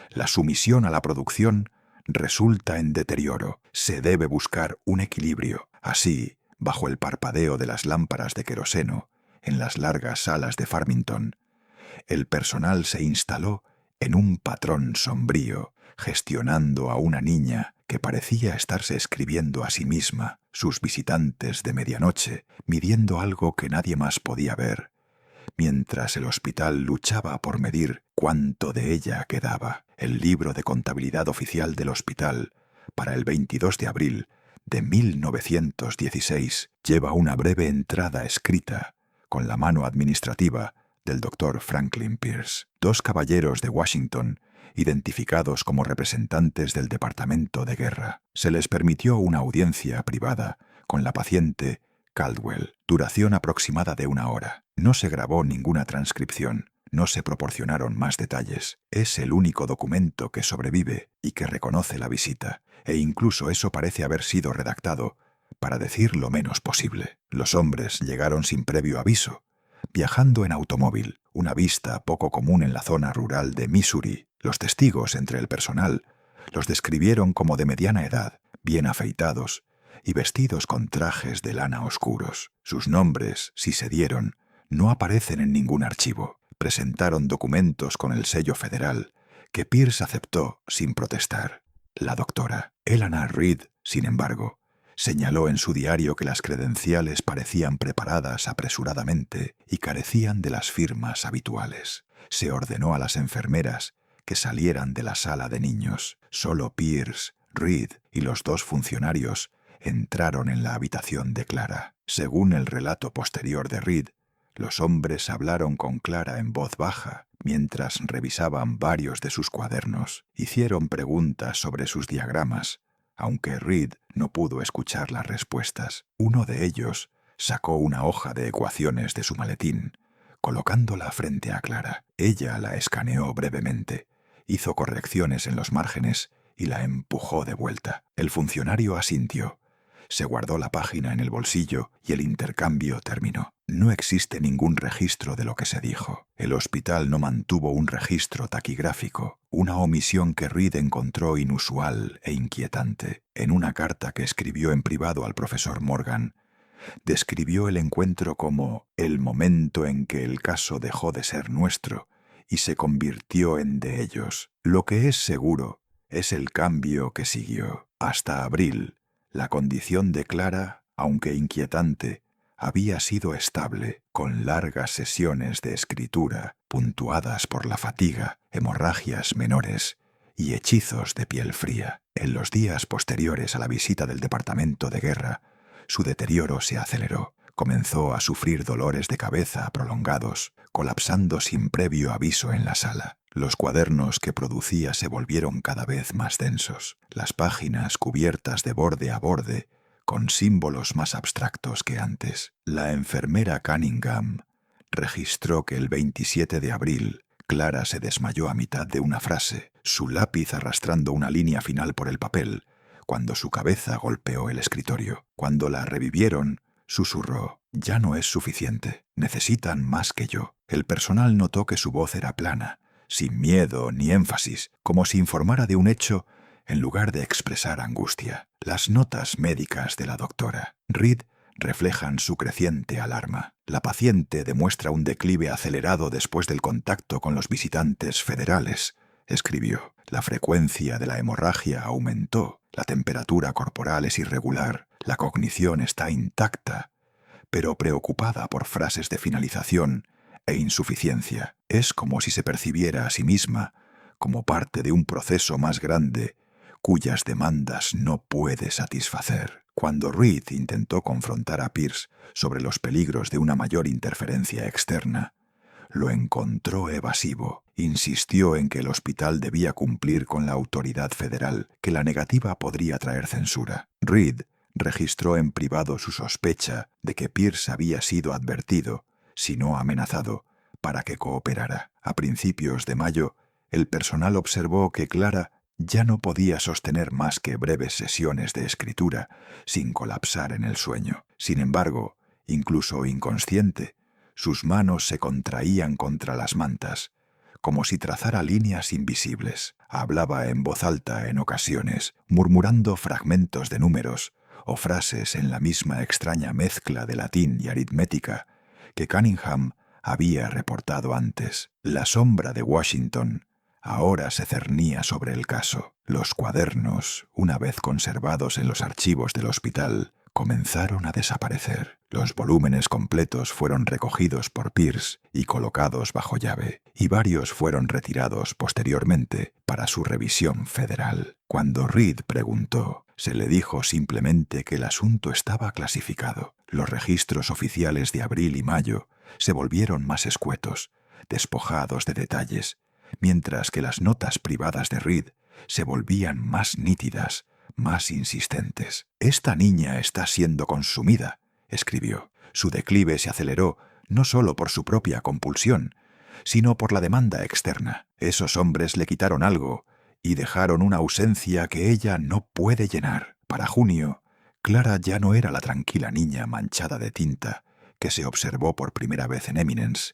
La sumisión a la producción resulta en deterioro. Se debe buscar un equilibrio. Así, bajo el parpadeo de las lámparas de queroseno, en las largas salas de Farmington, el personal se instaló en un patrón sombrío, gestionando a una niña que parecía estarse escribiendo a sí misma, sus visitantes de medianoche, midiendo algo que nadie más podía ver, mientras el hospital luchaba por medir cuánto de ella quedaba. El libro de contabilidad oficial del hospital, para el 22 de abril de 1916, lleva una breve entrada escrita con la mano administrativa del doctor Franklin Pierce. 2 caballeros de Washington, identificados como representantes del Departamento de Guerra. Se les permitió una audiencia privada con la paciente Caldwell. Duración aproximada de 1 hora. No se grabó ninguna transcripción. No se proporcionaron más detalles. Es el único documento que sobrevive y que reconoce la visita, e incluso eso parece haber sido redactado para decir lo menos posible. Los hombres llegaron sin previo aviso, viajando en automóvil, una vista poco común en la zona rural de Missouri. Los testigos entre el personal los describieron como de mediana edad, bien afeitados y vestidos con trajes de lana oscuros. Sus nombres, si se dieron, no aparecen en ningún archivo. Presentaron documentos con el sello federal, que Pierce aceptó sin protestar. La doctora Eleanor Reed, sin embargo, señaló en su diario que las credenciales parecían preparadas apresuradamente y carecían de las firmas habituales. Se ordenó a las enfermeras que salieran de la sala de niños. Solo Pierce, Reed y los 2 funcionarios entraron en la habitación de Clara. Según el relato posterior de Reed, los hombres hablaron con Clara en voz baja mientras revisaban varios de sus cuadernos. Hicieron preguntas sobre sus diagramas, aunque Reed no pudo escuchar las respuestas. Uno de ellos sacó una hoja de ecuaciones de su maletín, colocándola frente a Clara. Ella la escaneó brevemente, hizo correcciones en los márgenes y la empujó de vuelta. El funcionario asintió. Se guardó la página en el bolsillo y el intercambio terminó. No existe ningún registro de lo que se dijo. El hospital no mantuvo un registro taquigráfico, una omisión que Reed encontró inusual e inquietante. En una carta que escribió en privado al profesor Morgan, describió el encuentro como el momento en que el caso dejó de ser nuestro y se convirtió en de ellos. Lo que es seguro es el cambio que siguió. Hasta abril, la condición de Clara, aunque inquietante, había sido estable, con largas sesiones de escritura, puntuadas por la fatiga, hemorragias menores y hechizos de piel fría. En los días posteriores a la visita del Departamento de Guerra, su deterioro se aceleró. Comenzó a sufrir dolores de cabeza prolongados, colapsando sin previo aviso en la sala. Los cuadernos que producía se volvieron cada vez más densos, las páginas cubiertas de borde a borde, con símbolos más abstractos que antes. La enfermera Cunningham registró que el 27 de abril Clara se desmayó a mitad de una frase, su lápiz arrastrando una línea final por el papel, cuando su cabeza golpeó el escritorio. Cuando la revivieron, susurró: «Ya no es suficiente. Necesitan más que yo». El personal notó que su voz era plana, sin miedo ni énfasis, como si informara de un hecho en lugar de expresar angustia. Las notas médicas de la doctora Reed reflejan su creciente alarma. La paciente demuestra un declive acelerado después del contacto con los visitantes federales, escribió. La frecuencia de la hemorragia aumentó, la temperatura corporal es irregular, la cognición está intacta, pero preocupada por frases de finalización e insuficiencia. Es como si se percibiera a sí misma como parte de un proceso más grande cuyas demandas no puede satisfacer. Cuando Reed intentó confrontar a Pierce sobre los peligros de una mayor interferencia externa, lo encontró evasivo. Insistió en que el hospital debía cumplir con la autoridad federal, que la negativa podría traer censura. Reed registró en privado su sospecha de que Pierce había sido advertido, si no amenazado, para que cooperara. A principios de mayo, el personal observó que Clara ya no podía sostener más que breves sesiones de escritura sin colapsar en el sueño. Sin embargo, incluso inconsciente, sus manos se contraían contra las mantas, como si trazara líneas invisibles. Hablaba en voz alta en ocasiones, murmurando fragmentos de números o frases en la misma extraña mezcla de latín y aritmética que Cunningham había reportado antes. La sombra de Washington ahora se cernía sobre el caso. Los cuadernos, una vez conservados en los archivos del hospital, comenzaron a desaparecer. Los volúmenes completos fueron recogidos por Pierce y colocados bajo llave, y varios fueron retirados posteriormente para su revisión federal. Cuando Reed preguntó, se le dijo simplemente que el asunto estaba clasificado. Los registros oficiales de abril y mayo se volvieron más escuetos, despojados de detalles, mientras que las notas privadas de Reed se volvían más nítidas, más insistentes. «Esta niña está siendo consumida», escribió. Su declive se aceleró no solo por su propia compulsión, sino por la demanda externa. Esos hombres le quitaron algo y dejaron una ausencia que ella no puede llenar. Para junio, Clara ya no era la tranquila niña manchada de tinta que se observó por primera vez en Eminence,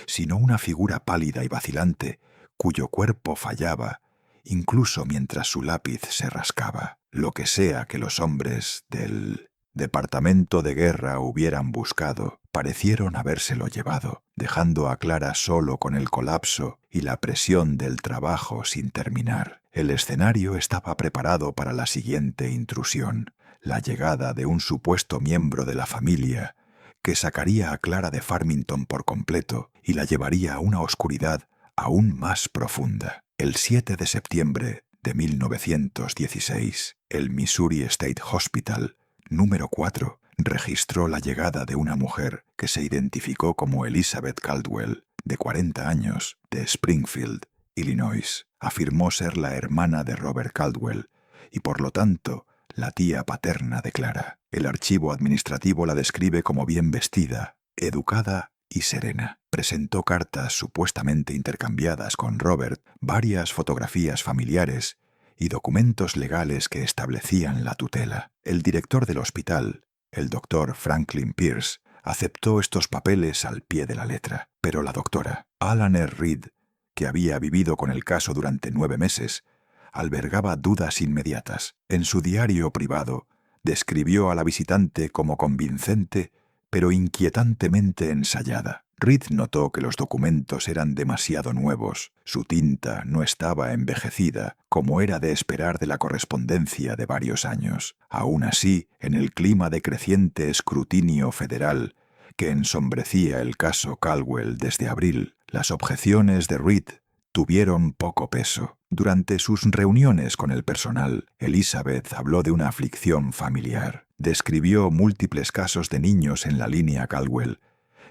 sino una figura pálida y vacilante cuyo cuerpo fallaba, incluso mientras su lápiz se rascaba. Lo que sea que los hombres del Departamento de Guerra hubieran buscado, parecieron habérselo llevado, dejando a Clara solo con el colapso y la presión del trabajo sin terminar. El escenario estaba preparado para la siguiente intrusión, la llegada de un supuesto miembro de la familia que sacaría a Clara de Farmington por completo y la llevaría a una oscuridad aún más profunda. El 7 de septiembre de 1916, el Missouri State Hospital número 4 registró la llegada de una mujer que se identificó como Elizabeth Caldwell, de 40 años, de Springfield, Illinois. Afirmó ser la hermana de Robert Caldwell y, por lo tanto, la tía paterna de Clara. El archivo administrativo la describe como bien vestida, educada y serena. Presentó cartas supuestamente intercambiadas con Robert, varias fotografías familiares y documentos legales que establecían la tutela. El director del hospital, el doctor Franklin Pierce, aceptó estos papeles al pie de la letra, pero la doctora Alan R. Reed, que había vivido con el caso durante 9 meses, albergaba dudas inmediatas. En su diario privado, describió a la visitante como convincente, pero inquietantemente ensayada. Reed notó que los documentos eran demasiado nuevos, su tinta no estaba envejecida, como era de esperar de la correspondencia de varios años. Aún así, en el clima de creciente escrutinio federal que ensombrecía el caso Caldwell desde abril, las objeciones de Reed tuvieron poco peso. Durante sus reuniones con el personal, Elizabeth habló de una aflicción familiar. Describió múltiples casos de niños en la línea Caldwell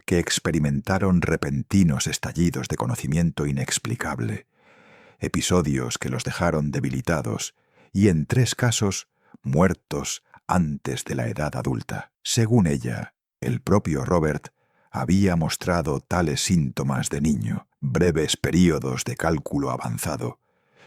que experimentaron repentinos estallidos de conocimiento inexplicable, episodios que los dejaron debilitados y, en 3 casos, muertos antes de la edad adulta. Según ella, el propio Robert había mostrado tales síntomas de niño, breves períodos de cálculo avanzado,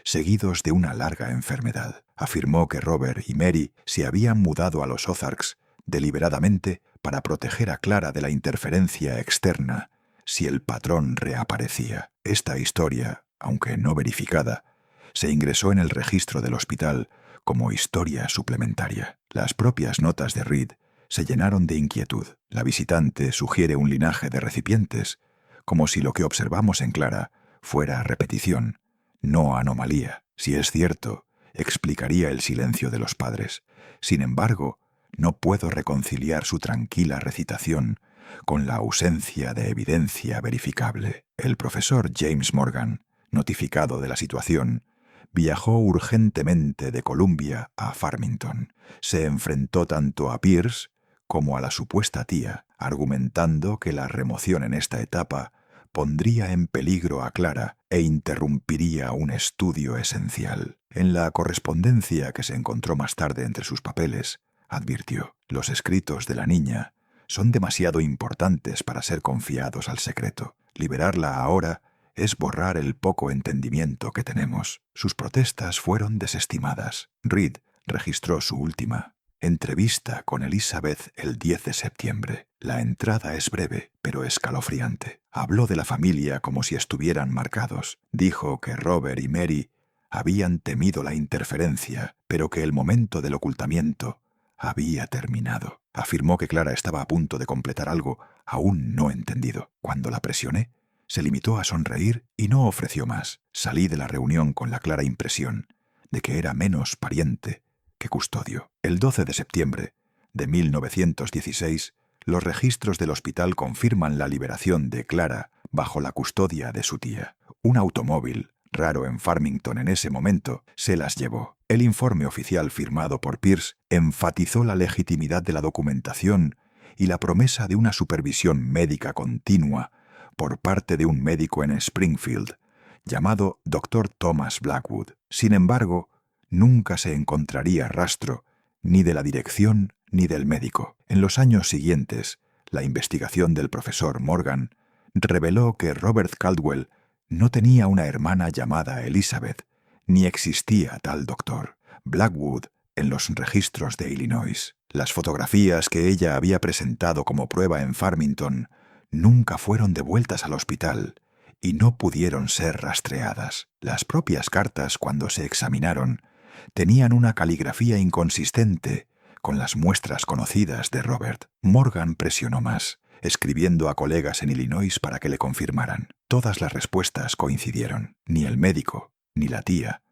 seguidos de una larga enfermedad. Afirmó que Robert y Mary se habían mudado a los Ozarks deliberadamente para proteger a Clara de la interferencia externa si el patrón reaparecía. Esta historia, aunque no verificada, se ingresó en el registro del hospital como historia suplementaria. Las propias notas de Reed se llenaron de inquietud. La visitante sugiere un linaje de recipientes, como si lo que observamos en Clara fuera repetición, no anomalía. Si es cierto, explicaría el silencio de los padres. Sin embargo, no puedo reconciliar su tranquila recitación con la ausencia de evidencia verificable. El profesor James Morgan, notificado de la situación, viajó urgentemente de Columbia a Farmington. Se enfrentó tanto a Pierce como a la supuesta tía, argumentando que la remoción en esta etapa pondría en peligro a Clara e interrumpiría un estudio esencial. En la correspondencia que se encontró más tarde entre sus papeles, advirtió: los escritos de la niña son demasiado importantes para ser confiados al secreto. Liberarla ahora es borrar el poco entendimiento que tenemos. Sus protestas fueron desestimadas. Reed registró su última entrevista con Elizabeth el 10 de septiembre. La entrada es breve, pero escalofriante. Habló de la familia como si estuvieran marcados. Dijo que Robert y Mary habían temido la interferencia, pero que el momento del ocultamiento había terminado. Afirmó que Clara estaba a punto de completar algo aún no entendido. Cuando la presioné, se limitó a sonreír y no ofreció más. Salí de la reunión con la clara impresión de que era menos pariente que custodio. El 12 de septiembre de 1916, los registros del hospital confirman la liberación de Clara bajo la custodia de su tía. Un automóvil, raro en Farmington en ese momento, se las llevó. El informe oficial firmado por Pierce enfatizó la legitimidad de la documentación y la promesa de una supervisión médica continua por parte de un médico en Springfield, llamado Dr. Thomas Blackwood. Sin embargo, nunca se encontraría rastro ni de la dirección ni del médico. En los años siguientes, la investigación del profesor Morgan reveló que Robert Caldwell no tenía una hermana llamada Elizabeth, ni existía tal doctor. Blackwood, en los registros de Illinois, las fotografías que ella había presentado como prueba en Farmington nunca fueron devueltas al hospital y no pudieron ser rastreadas. Las propias cartas, cuando se examinaron, tenían una caligrafía inconsistente con las muestras conocidas de Robert. Morgan presionó más, escribiendo a colegas en Illinois para que le confirmaran. Todas las respuestas coincidieron. Ni el médico, ni la tía,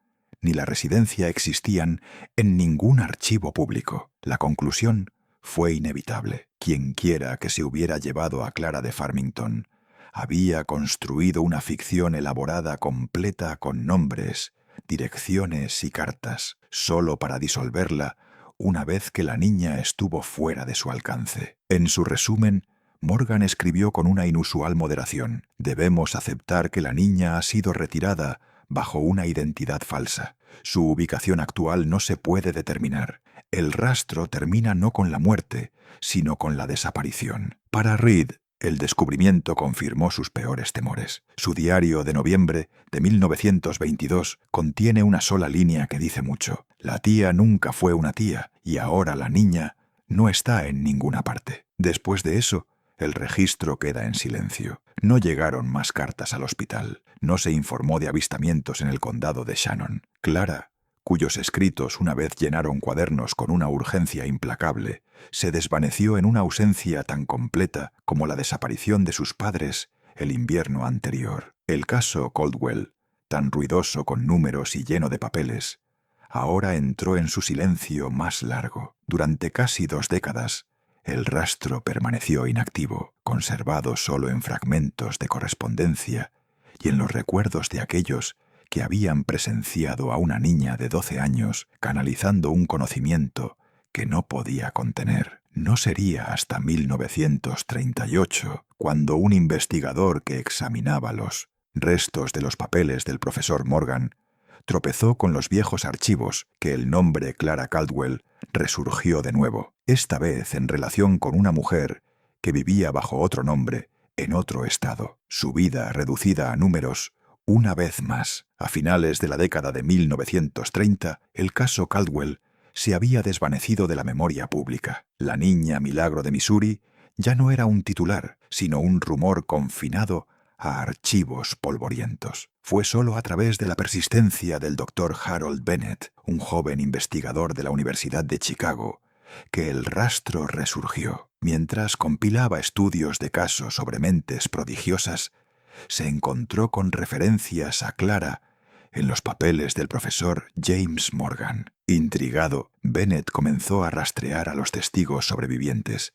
ni la residencia existían en ningún archivo público. La conclusión fue inevitable. Quienquiera que se hubiera llevado a Clara de Farmington había construido una ficción elaborada completa con nombres, direcciones y cartas, solo para disolverla una vez que la niña estuvo fuera de su alcance. En su resumen, Morgan escribió con una inusual moderación: «Debemos aceptar que la niña ha sido retirada bajo una identidad falsa. Su ubicación actual no se puede determinar. El rastro termina no con la muerte, sino con la desaparición». Para Reed, el descubrimiento confirmó sus peores temores. Su diario de noviembre de 1922 contiene una sola línea que dice mucho: «La tía nunca fue una tía y ahora la niña no está en ninguna parte». Después de eso, el registro queda en silencio. No llegaron más cartas al hospital. No se informó de avistamientos en el condado de Shannon. Clara, cuyos escritos una vez llenaron cuadernos con una urgencia implacable, se desvaneció en una ausencia tan completa como la desaparición de sus padres el invierno anterior. El caso Caldwell, tan ruidoso con números y lleno de papeles, ahora entró en su silencio más largo. Durante casi 2 décadas, el rastro permaneció inactivo, conservado solo en fragmentos de correspondencia y en los recuerdos de aquellos que habían presenciado a una niña de 12 años canalizando un conocimiento que no podía contener. No sería hasta 1938 cuando un investigador que examinaba los restos de los papeles del profesor Morgan tropezó con los viejos archivos que el nombre Clara Caldwell resurgió de nuevo, esta vez en relación con una mujer que vivía bajo otro nombre en otro estado. Su vida reducida a números una vez más. A finales de la década de 1930, el caso Caldwell se había desvanecido de la memoria pública. La niña milagro de Missouri ya no era un titular, sino un rumor confinado a archivos polvorientos. Fue solo a través de la persistencia del Dr. Harold Bennett, un joven investigador de la Universidad de Chicago, que el rastro resurgió. Mientras compilaba estudios de casos sobre mentes prodigiosas, se encontró con referencias a Clara en los papeles del profesor James Morgan. Intrigado, Bennett comenzó a rastrear a los testigos sobrevivientes,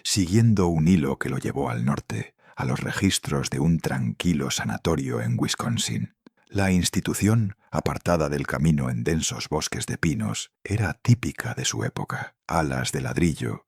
siguiendo un hilo que lo llevó al norte, a los registros de un tranquilo sanatorio en Wisconsin. La institución, apartada del camino en densos bosques de pinos, era típica de su época. Alas de ladrillo,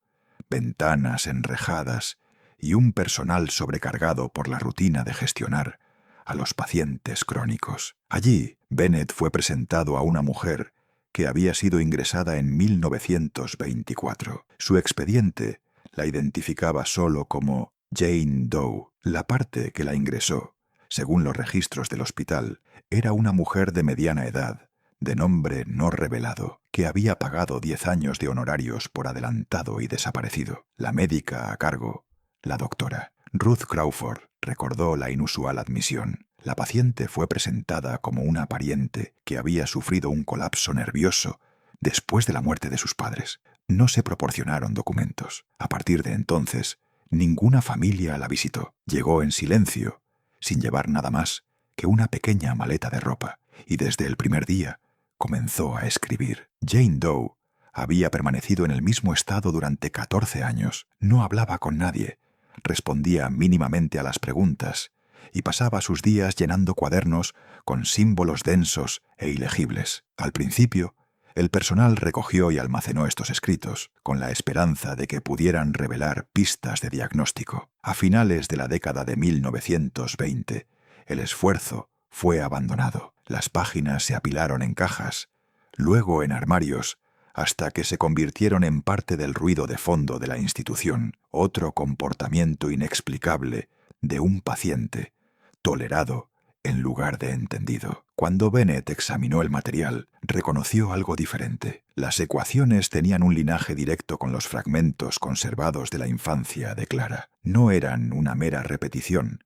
ventanas enrejadas y un personal sobrecargado por la rutina de gestionar a los pacientes crónicos. Allí, Bennett fue presentado a una mujer que había sido ingresada en 1924. Su expediente la identificaba solo como Jane Doe. La parte que la ingresó, según los registros del hospital, era una mujer de mediana edad, de nombre no revelado, que había pagado 10 años de honorarios por adelantado y desaparecido. La médica a cargo, la doctora Ruth Crawford, recordó la inusual admisión. La paciente fue presentada como una pariente que había sufrido un colapso nervioso después de la muerte de sus padres. No se proporcionaron documentos. A partir de entonces, ninguna familia la visitó. Llegó en silencio, sin llevar nada más que una pequeña maleta de ropa, y desde el primer día comenzó a escribir. Jane Doe había permanecido en el mismo estado durante 14 años. No hablaba con nadie, respondía mínimamente a las preguntas y pasaba sus días llenando cuadernos con símbolos densos e ilegibles. Al principio, el personal recogió y almacenó estos escritos, con la esperanza de que pudieran revelar pistas de diagnóstico. A finales de la década de 1920, el esfuerzo fue abandonado. Las páginas se apilaron en cajas, luego en armarios, hasta que se convirtieron en parte del ruido de fondo de la institución, otro comportamiento inexplicable de un paciente, tolerado en lugar de entendido. Cuando Bennett examinó el material, reconoció algo diferente. Las ecuaciones tenían un linaje directo con los fragmentos conservados de la infancia de Clara. No eran una mera repetición,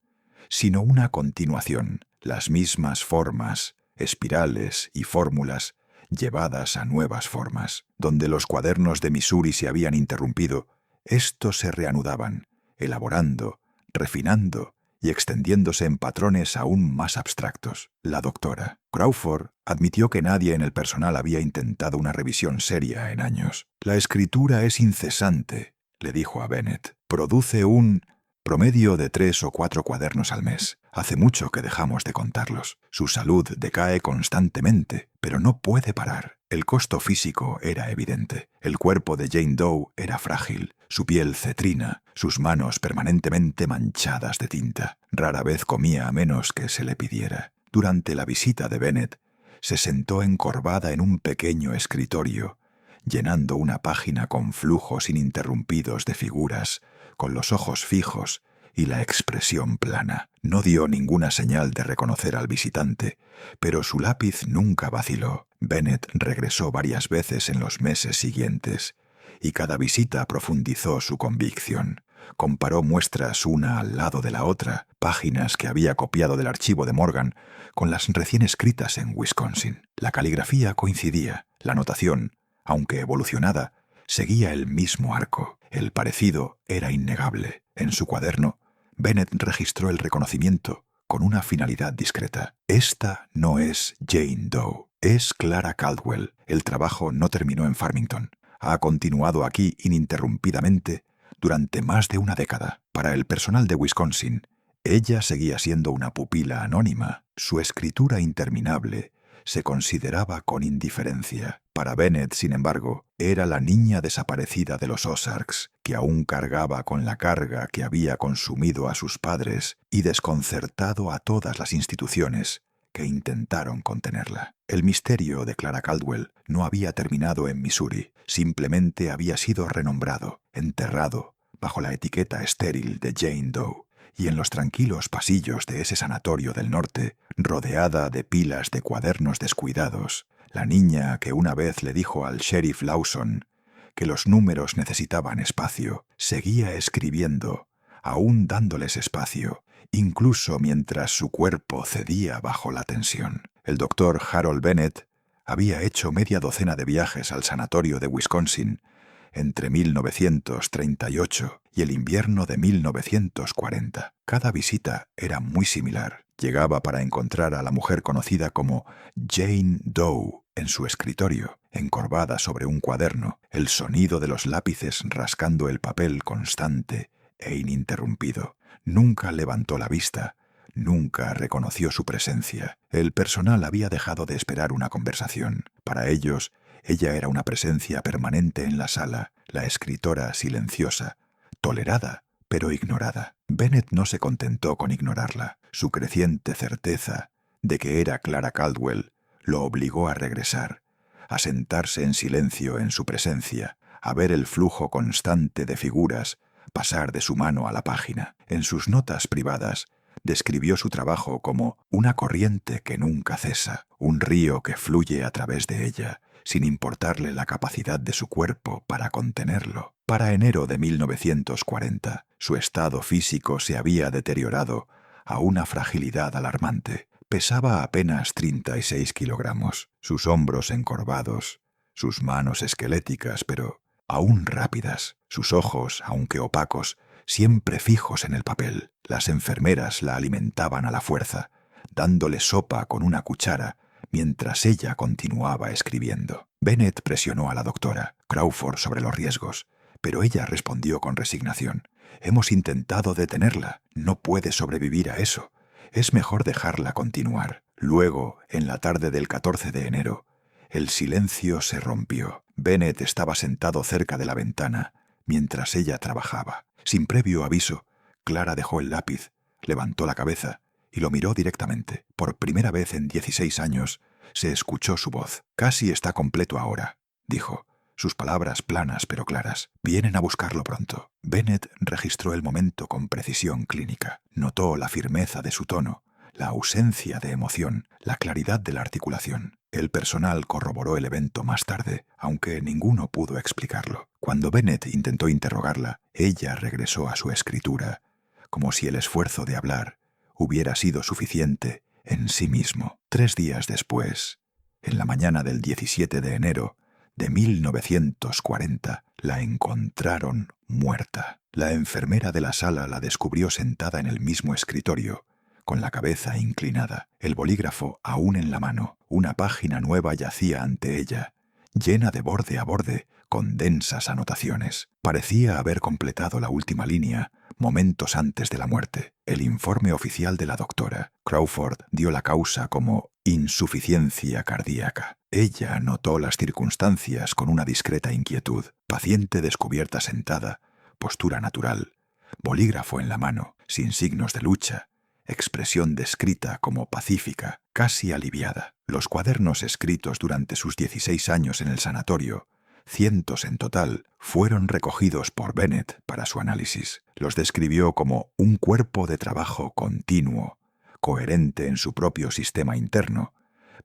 sino una continuación, las mismas formas, espirales y fórmulas llevadas a nuevas formas. Donde los cuadernos de Missouri se habían interrumpido, estos se reanudaban, elaborando, refinando y extendiéndose en patrones aún más abstractos. La doctora Crawford admitió que nadie en el personal había intentado una revisión seria en años. «La escritura es incesante», le dijo a Bennett. «Produce un promedio de 3 o 4 cuadernos al mes. Hace mucho que dejamos de contarlos. Su salud decae constantemente, pero no puede parar». El costo físico era evidente. El cuerpo de Jane Doe era frágil, su piel cetrina, sus manos permanentemente manchadas de tinta. Rara vez comía a menos que se le pidiera. Durante la visita de Bennett, se sentó encorvada en un pequeño escritorio, llenando una página con flujos ininterrumpidos de figuras, con los ojos fijos y la expresión plana. No dio ninguna señal de reconocer al visitante, pero su lápiz nunca vaciló. Bennett regresó varias veces en los meses siguientes, y cada visita profundizó su convicción. Comparó muestras una al lado de la otra, páginas que había copiado del archivo de Morgan con las recién escritas en Wisconsin. La caligrafía coincidía, la notación, aunque evolucionada, seguía el mismo arco. El parecido era innegable. En su cuaderno, Bennett registró el reconocimiento con una finalidad discreta. Esta no es Jane Doe, es Clara Caldwell. El trabajo no terminó en Farmington. Ha continuado aquí ininterrumpidamente durante más de una década. Para el personal de Wisconsin, ella seguía siendo una pupila anónima. Su escritura interminable se consideraba con indiferencia. Para Bennett, sin embargo, era la niña desaparecida de los Ozarks, que aún cargaba con la carga que había consumido a sus padres y desconcertado a todas las instituciones que intentaron contenerla. El misterio de Clara Caldwell no había terminado en Missouri, simplemente había sido renombrado, enterrado bajo la etiqueta estéril de Jane Doe. Y en los tranquilos pasillos de ese sanatorio del norte, rodeada de pilas de cuadernos descuidados, la niña que una vez le dijo al sheriff Lawson que los números necesitaban espacio, seguía escribiendo, aún dándoles espacio, incluso mientras su cuerpo cedía bajo la tensión. El doctor Harold Bennett había hecho media docena de viajes al sanatorio de Wisconsin entre 1938 y el invierno de 1940. Cada visita era muy similar. Llegaba para encontrar a la mujer conocida como Jane Doe en su escritorio, encorvada sobre un cuaderno, el sonido de los lápices rascando el papel constante e ininterrumpido. Nunca levantó la vista, nunca reconoció su presencia. El personal había dejado de esperar una conversación. Para ellos, ella era una presencia permanente en la sala, la escritora silenciosa, tolerada, pero ignorada. Bennett no se contentó con ignorarla. Su creciente certeza de que era Clara Caldwell lo obligó a regresar, a sentarse en silencio en su presencia, a ver el flujo constante de figuras pasar de su mano a la página. En sus notas privadas, describió su trabajo como una corriente que nunca cesa, un río que fluye a través de ella, sin importarle la capacidad de su cuerpo para contenerlo. Para enero de 1940, su estado físico se había deteriorado a una fragilidad alarmante. Pesaba apenas 36 kilogramos, sus hombros encorvados, sus manos esqueléticas pero aún rápidas, sus ojos, aunque opacos, siempre fijos en el papel. Las enfermeras la alimentaban a la fuerza, dándole sopa con una cuchara, mientras ella continuaba escribiendo. Bennett presionó a la doctora Crawford sobre los riesgos, pero ella respondió con resignación. «Hemos intentado detenerla. No puede sobrevivir a eso. Es mejor dejarla continuar». Luego, en la tarde del 14 de enero, el silencio se rompió. Bennett estaba sentado cerca de la ventana, mientras ella trabajaba. Sin previo aviso, Clara dejó el lápiz, levantó la cabeza y lo miró directamente. Por primera vez en 16 años, se escuchó su voz. «Casi está completo ahora», dijo. sus palabras planas pero claras. Vienen a buscarlo pronto. Bennett registró el momento con precisión clínica. Notó la firmeza de su tono, la ausencia de emoción, la claridad de la articulación. El personal corroboró el evento más tarde, aunque ninguno pudo explicarlo. Cuando Bennett intentó interrogarla, ella regresó a su escritura, como si el esfuerzo de hablar hubiera sido suficiente en sí mismo. 3 días después, en la mañana del 17 de enero de 1940, la encontraron muerta. La enfermera de la sala la descubrió sentada en el mismo escritorio, con la cabeza inclinada, el bolígrafo aún en la mano. Una página nueva yacía ante ella, llena de borde a borde, con densas anotaciones. Parecía haber completado la última línea momentos antes de la muerte. El informe oficial de la doctora Crawford dio la causa como insuficiencia cardíaca. Ella notó las circunstancias con una discreta inquietud. Paciente descubierta sentada, postura natural, bolígrafo en la mano, sin signos de lucha, expresión descrita como pacífica, casi aliviada. Los cuadernos escritos durante sus 16 años en el sanatorio, cientos en total, fueron recogidos por Bennett para su análisis. Los describió como un cuerpo de trabajo continuo, coherente en su propio sistema interno,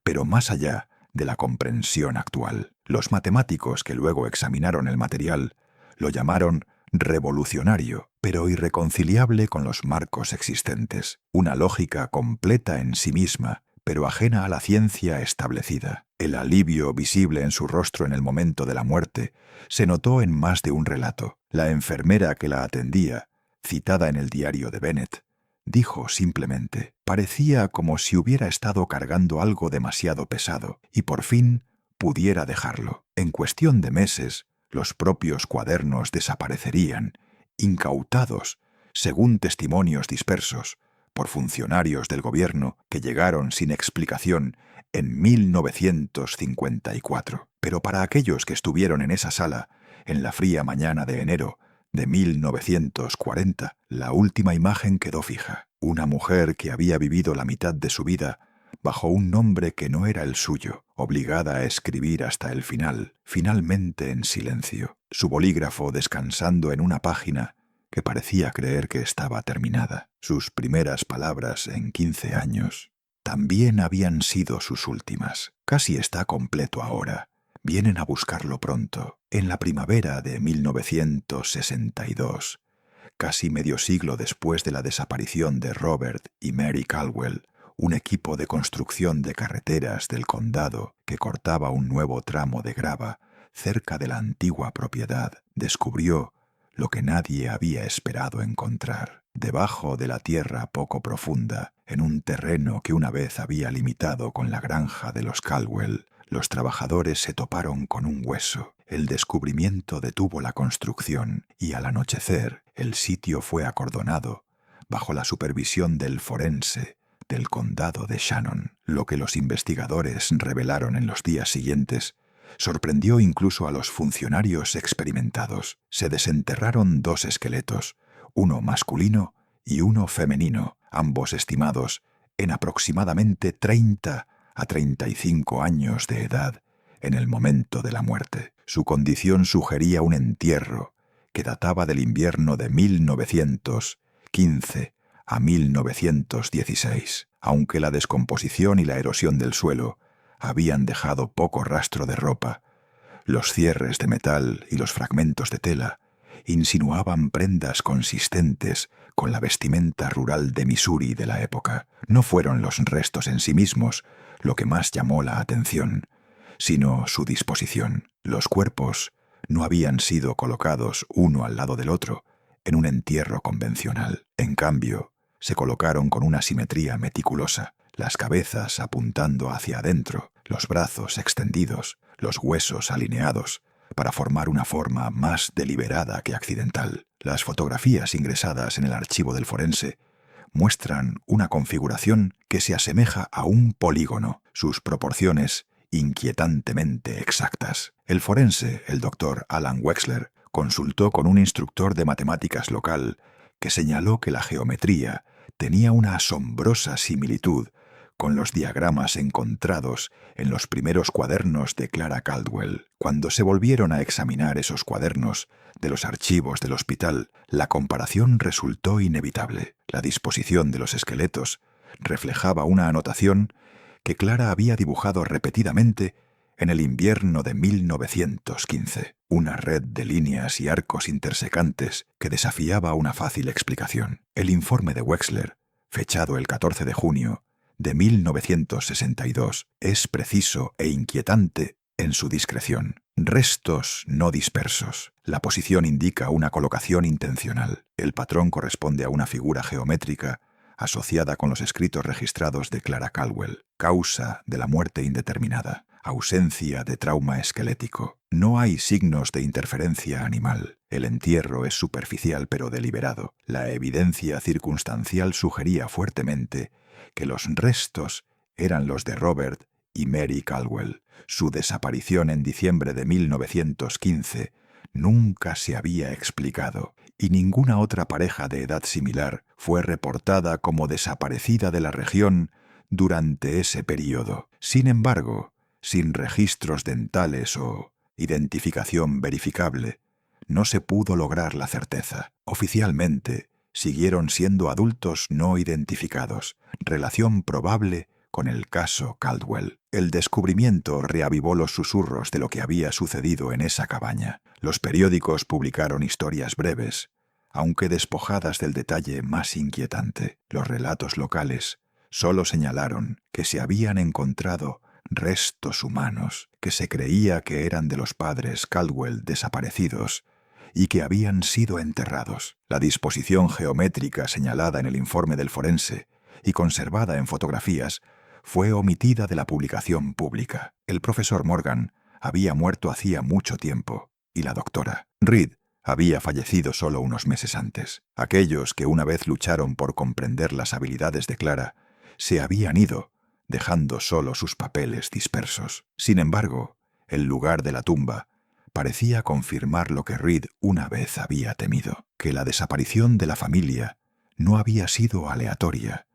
pero más allá de la comprensión actual. Los matemáticos que luego examinaron el material lo llamaron revolucionario, pero irreconciliable con los marcos existentes. Una lógica completa en sí misma, pero ajena a la ciencia establecida. El alivio visible en su rostro en el momento de la muerte se notó en más de un relato. La enfermera que la atendía, citada en el diario de Bennett, dijo simplemente: parecía como si hubiera estado cargando algo demasiado pesado y por fin pudiera dejarlo. En cuestión de meses, los propios cuadernos desaparecerían, incautados, según testimonios dispersos, por funcionarios del gobierno que llegaron sin explicación en 1954. Pero para aquellos que estuvieron en esa sala, en la fría mañana de enero de 1940, la última imagen quedó fija. Una mujer que había vivido la mitad de su vida bajo un nombre que no era el suyo, obligada a escribir hasta el final, finalmente en silencio, su bolígrafo descansando en una página que parecía creer que estaba terminada. Sus primeras palabras en 15 años también habían sido sus últimas. Casi está completo ahora. Vienen a buscarlo pronto. En la primavera de 1962, casi medio siglo después de la desaparición de Robert y Mary Caldwell, un equipo de construcción de carreteras del condado que cortaba un nuevo tramo de grava cerca de la antigua propiedad descubrió lo que nadie había esperado encontrar. Debajo de la tierra poco profunda, en un terreno que una vez había limitado con la granja de los Caldwell, los trabajadores se toparon con un hueso. El descubrimiento detuvo la construcción y al anochecer el sitio fue acordonado bajo la supervisión del forense del condado de Shannon. Lo que los investigadores revelaron en los días siguientes sorprendió incluso a los funcionarios experimentados. Se desenterraron 2 esqueletos, uno masculino y uno femenino, ambos estimados en aproximadamente 30 a 35 años de edad en el momento de la muerte. Su condición sugería un entierro que databa del invierno de 1915 a 1916, aunque la descomposición y la erosión del suelo habían dejado poco rastro de ropa. Los cierres de metal y los fragmentos de tela insinuaban prendas consistentes con la vestimenta rural de Missouri de la época. No fueron los restos en sí mismos lo que más llamó la atención, sino su disposición. Los cuerpos no habían sido colocados uno al lado del otro en un entierro convencional. En cambio, se colocaron con una simetría meticulosa, las cabezas apuntando hacia adentro, los brazos extendidos, los huesos alineados, para formar una forma más deliberada que accidental. Las fotografías ingresadas en el archivo del forense muestran una configuración que se asemeja a un polígono, sus proporciones inquietantemente exactas. El forense, el doctor Alan Wexler, consultó con un instructor de matemáticas local que señaló que la geometría tenía una asombrosa similitud con los diagramas encontrados en los primeros cuadernos de Clara Caldwell. Cuando se volvieron a examinar esos cuadernos de los archivos del hospital, la comparación resultó inevitable. La disposición de los esqueletos reflejaba una anotación que Clara había dibujado repetidamente en el invierno de 1915, una red de líneas y arcos intersecantes que desafiaba una fácil explicación. El informe de Wexler, fechado el 14 de junio de 1962, es preciso e inquietante en su discreción. Restos no dispersos. La posición indica una colocación intencional. El patrón corresponde a una figura geométrica asociada con los escritos registrados de Clara Caldwell. Causa de la muerte indeterminada. Ausencia de trauma esquelético. No hay signos de interferencia animal. El entierro es superficial pero deliberado. La evidencia circunstancial sugería fuertemente que los restos eran los de Robert y Mary Caldwell. Su desaparición en diciembre de 1915 nunca se había explicado, y ninguna otra pareja de edad similar fue reportada como desaparecida de la región durante ese período. Sin embargo, sin registros dentales o identificación verificable, no se pudo lograr la certeza. Oficialmente, siguieron siendo adultos no identificados, relación probable con el caso Caldwell. El descubrimiento reavivó los susurros de lo que había sucedido en esa cabaña. Los periódicos publicaron historias breves, aunque despojadas del detalle más inquietante. Los relatos locales solo señalaron que se habían encontrado restos humanos que se creía que eran de los padres Caldwell desaparecidos y que habían sido enterrados. La disposición geométrica señalada en el informe del forense y conservada en fotografías fue omitida de la publicación pública. El profesor Morgan había muerto hacía mucho tiempo y la doctora Reed había fallecido solo unos meses antes. Aquellos que una vez lucharon por comprender las habilidades de Clara se habían ido, dejando solo sus papeles dispersos. Sin embargo, el lugar de la tumba parecía confirmar lo que Reed una vez había temido, que la desaparición de la familia no había sido aleatoria,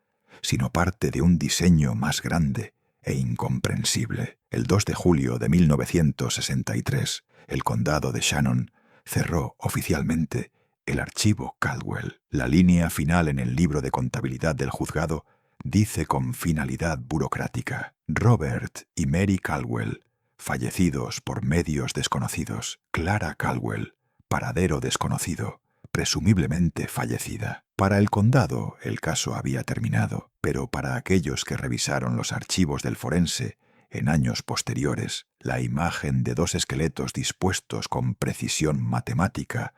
sino parte de un diseño más grande e incomprensible. El 2 de julio de 1963, el condado de Shannon cerró oficialmente el archivo Caldwell. La línea final en el libro de contabilidad del juzgado dice con finalidad burocrática: Robert y Mary Caldwell, fallecidos por medios desconocidos. Clara Caldwell, paradero desconocido, presumiblemente fallecida. Para el condado el caso había terminado, pero para aquellos que revisaron los archivos del forense en años posteriores, la imagen de dos esqueletos dispuestos con precisión matemática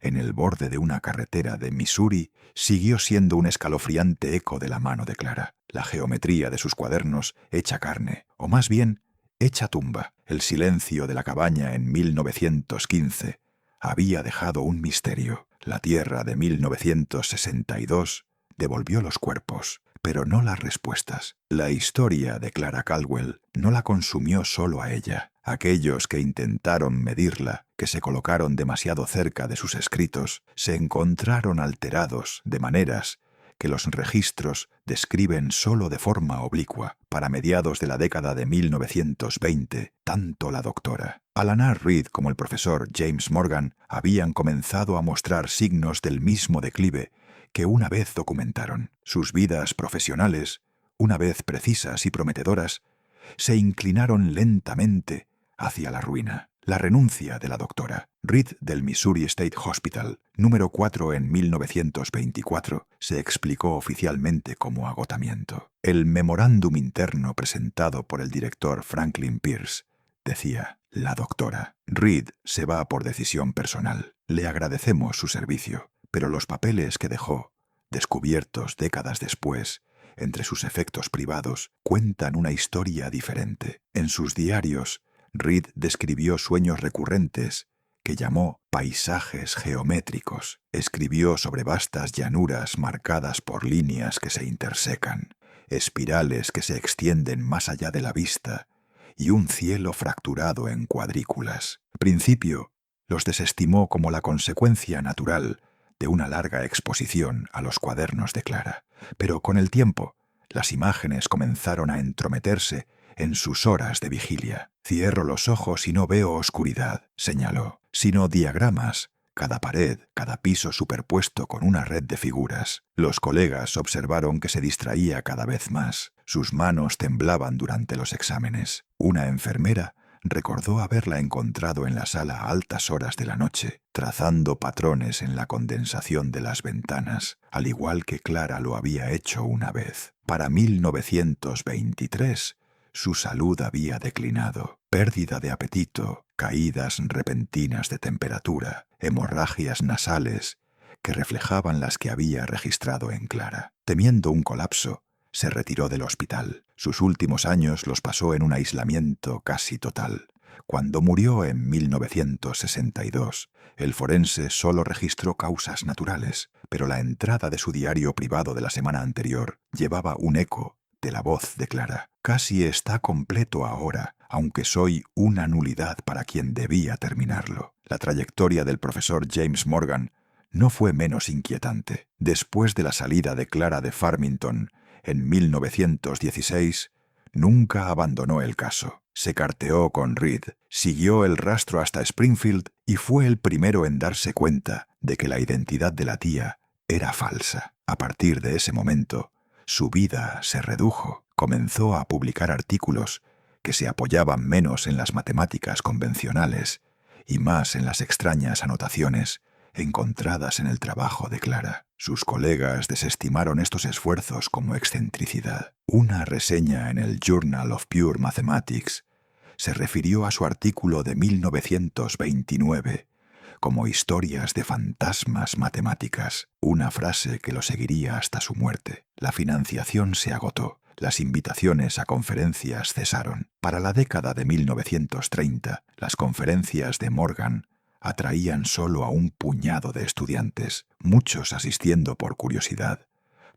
en el borde de una carretera de Missouri siguió siendo un escalofriante eco de la mano de Clara. La geometría de sus cuadernos hecha carne, o más bien hecha tumba. El silencio de la cabaña en 1915 había dejado un misterio. La tierra de 1962 devolvió los cuerpos, pero no las respuestas. La historia de Clara Caldwell no la consumió solo a ella. Aquellos que intentaron medirla, que se colocaron demasiado cerca de sus escritos, se encontraron alterados de maneras que los registros describen solo de forma oblicua. Para mediados de la década de 1920, tanto la doctora Alana Reed como el profesor James Morgan habían comenzado a mostrar signos del mismo declive que una vez documentaron. Sus vidas profesionales, una vez precisas y prometedoras, se inclinaron lentamente hacia la ruina. La renuncia de la doctora Reed del Missouri State Hospital, número 4 en 1924, se explicó oficialmente como agotamiento. El memorándum interno presentado por el director Franklin Pierce decía: la doctora Reed se va por decisión personal. Le agradecemos su servicio, pero los papeles que dejó, descubiertos décadas después, entre sus efectos privados, cuentan una historia diferente. En sus diarios, Reed describió sueños recurrentes que llamó paisajes geométricos. Escribió sobre vastas llanuras marcadas por líneas que se intersecan, espirales que se extienden más allá de la vista y un cielo fracturado en cuadrículas. Al principio, los desestimó como la consecuencia natural de una larga exposición a los cuadernos de Clara, pero con el tiempo Las imágenes comenzaron a entrometerse en sus horas de vigilia. «Cierro los ojos y no veo oscuridad», señaló, sino diagramas, cada pared, cada piso superpuesto con una red de figuras. Los colegas observaron que se distraía cada vez más. Sus manos temblaban durante los exámenes. Una enfermera recordó haberla encontrado en la sala a altas horas de la noche, trazando patrones en la condensación de las ventanas, al igual que Clara lo había hecho una vez. Para 1923, su salud había declinado. Pérdida de apetito, caídas repentinas de temperatura, hemorragias nasales, que reflejaban las que había registrado en Clara. Temiendo un colapso, se retiró del hospital. Sus últimos años los pasó en un aislamiento casi total. Cuando murió en 1962, el forense solo registró causas naturales, pero la entrada de su diario privado de la semana anterior llevaba un eco de la voz de Clara. «Casi está completo ahora, aunque soy una nulidad para quien debía terminarlo». La trayectoria del profesor James Morgan no fue menos inquietante. Después de la salida de Clara de Farmington en 1916, nunca abandonó el caso. Se carteó con Reed, siguió el rastro hasta Springfield y fue el primero en darse cuenta de que la identidad de la tía era falsa. A partir de ese momento, su vida se redujo. Comenzó a publicar artículos que se apoyaban menos en las matemáticas convencionales y más en las extrañas anotaciones encontradas en el trabajo de Clara. Sus colegas desestimaron estos esfuerzos como excentricidad. Una reseña en el Journal of Pure Mathematics se refirió a su artículo de 1929 como historias de fantasmas matemáticas, una frase que lo seguiría hasta su muerte. La financiación se agotó. Las invitaciones a conferencias cesaron. Para la década de 1930, las conferencias de Morgan atraían solo a un puñado de estudiantes, muchos asistiendo por curiosidad,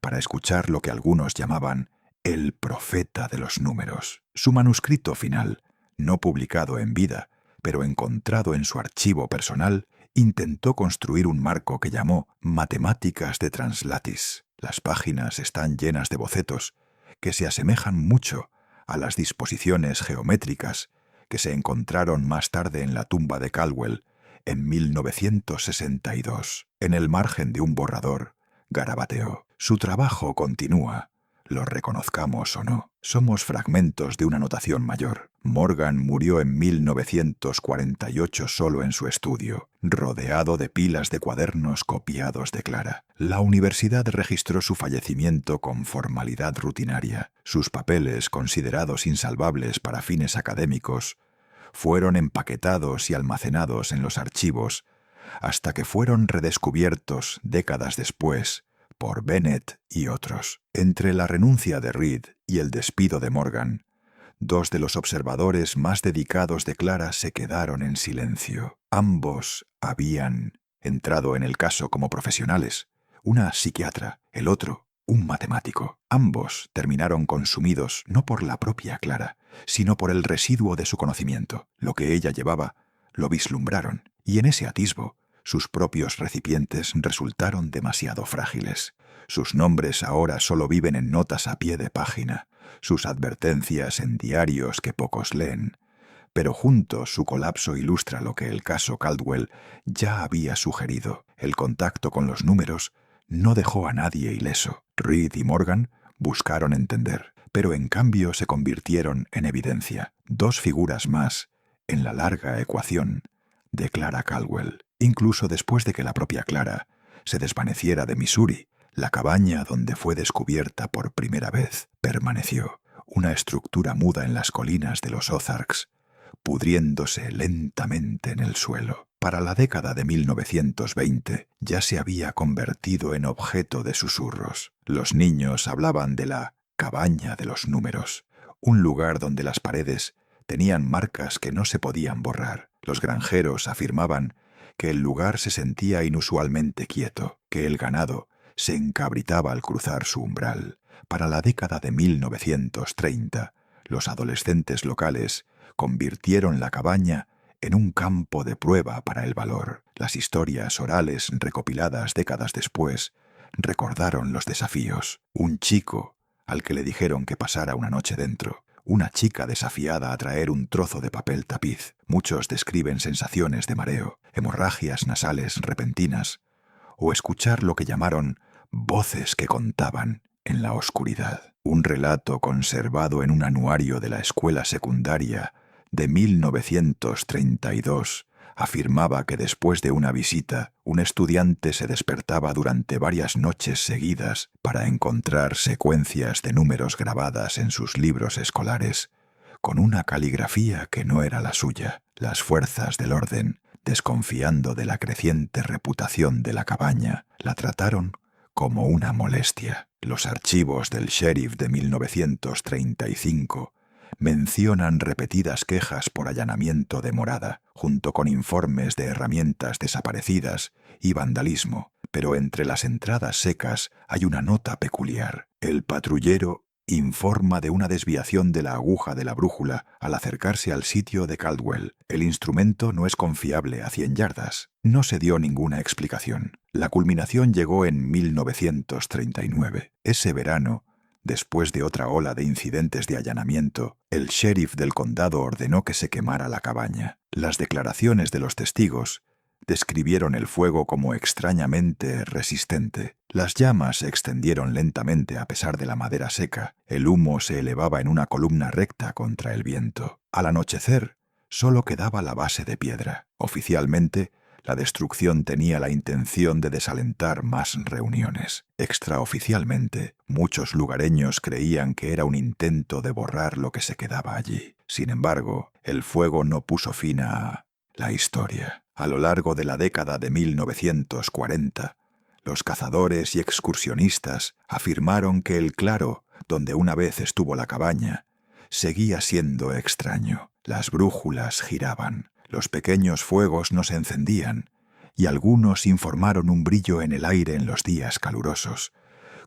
para escuchar lo que algunos llamaban el profeta de los números. Su manuscrito final, no publicado en vida, pero encontrado en su archivo personal, intentó construir un marco que llamó Matemáticas de Translatis. Las páginas están llenas de bocetos que se asemejan mucho a las disposiciones geométricas que se encontraron más tarde en la tumba de Caldwell en 1962. En el margen de un borrador, garabateó: «Su trabajo continúa, lo reconozcamos o no. Somos fragmentos de una notación mayor». Morgan murió en 1948 solo en su estudio, rodeado de pilas de cuadernos copiados de Clara. La universidad registró su fallecimiento con formalidad rutinaria. Sus papeles, considerados insalvables para fines académicos, fueron empaquetados y almacenados en los archivos hasta que fueron redescubiertos décadas después por Bennett y otros. Entre la renuncia de Reed y el despido de Morgan, dos de los observadores más dedicados de Clara se quedaron en silencio. Ambos habían entrado en el caso como profesionales, una psiquiatra, el otro un matemático. Ambos terminaron consumidos no por la propia Clara, sino por el residuo de su conocimiento. Lo que ella llevaba lo vislumbraron, y en ese atisbo sus propios recipientes resultaron demasiado frágiles. Sus nombres ahora solo viven en notas a pie de página, sus advertencias en diarios que pocos leen. Pero juntos su colapso ilustra lo que el caso Caldwell ya había sugerido. El contacto con los números no dejó a nadie ileso. Reed y Morgan buscaron entender, pero en cambio se convirtieron en evidencia, dos figuras más en la larga ecuación de Clara Caldwell. Incluso después de que la propia Clara se desvaneciera de Missouri, la cabaña donde fue descubierta por primera vez permaneció, una estructura muda en las colinas de los Ozarks, pudriéndose lentamente en el suelo. Para la década de 1920 ya se había convertido en objeto de susurros. Los niños hablaban de la cabaña de los números, un lugar donde las paredes tenían marcas que no se podían borrar. Los granjeros afirmaban que el lugar se sentía inusualmente quieto, que el ganado se encabritaba al cruzar su umbral. Para la década de 1930, los adolescentes locales convirtieron la cabaña en un campo de prueba para el valor. Las historias orales recopiladas décadas después recordaron los desafíos. Un chico al que le dijeron que pasara una noche dentro. Una chica desafiada a traer un trozo de papel tapiz. Muchos describen sensaciones de mareo, hemorragias nasales repentinas, o escuchar lo que llamaron voces que contaban en la oscuridad. Un relato conservado en un anuario de la escuela secundaria de 1932 afirmaba que después de una visita, un estudiante se despertaba durante varias noches seguidas para encontrar secuencias de números grabadas en sus libros escolares, con una caligrafía que no era la suya. Las fuerzas del orden, desconfiando de la creciente reputación de la cabaña, la trataron como una molestia. Los archivos del sheriff de 1935 mencionan repetidas quejas por allanamiento de morada, junto con informes de herramientas desaparecidas y vandalismo, pero entre las entradas secas hay una nota peculiar. El patrullero informa de una desviación de la aguja de la brújula al acercarse al sitio de Caldwell. El instrumento no es confiable a 100 yardas. No se dio ninguna explicación. La culminación llegó en 1939. Ese verano, después de otra ola de incidentes de allanamiento, el sheriff del condado ordenó que se quemara la cabaña. Las declaraciones de los testigos describieron el fuego como extrañamente resistente. Las llamas se extendieron lentamente a pesar de la madera seca. El humo se elevaba en una columna recta contra el viento. Al anochecer, solo quedaba la base de piedra. Oficialmente, la destrucción tenía la intención de desalentar más reuniones. Extraoficialmente, muchos lugareños creían que era un intento de borrar lo que se quedaba allí. Sin embargo, el fuego no puso fin a la historia. A lo largo de la década de 1940, los cazadores y excursionistas afirmaron que el claro, donde una vez estuvo la cabaña, seguía siendo extraño. Las brújulas giraban, los pequeños fuegos no se encendían, y algunos informaron un brillo en el aire en los días calurosos,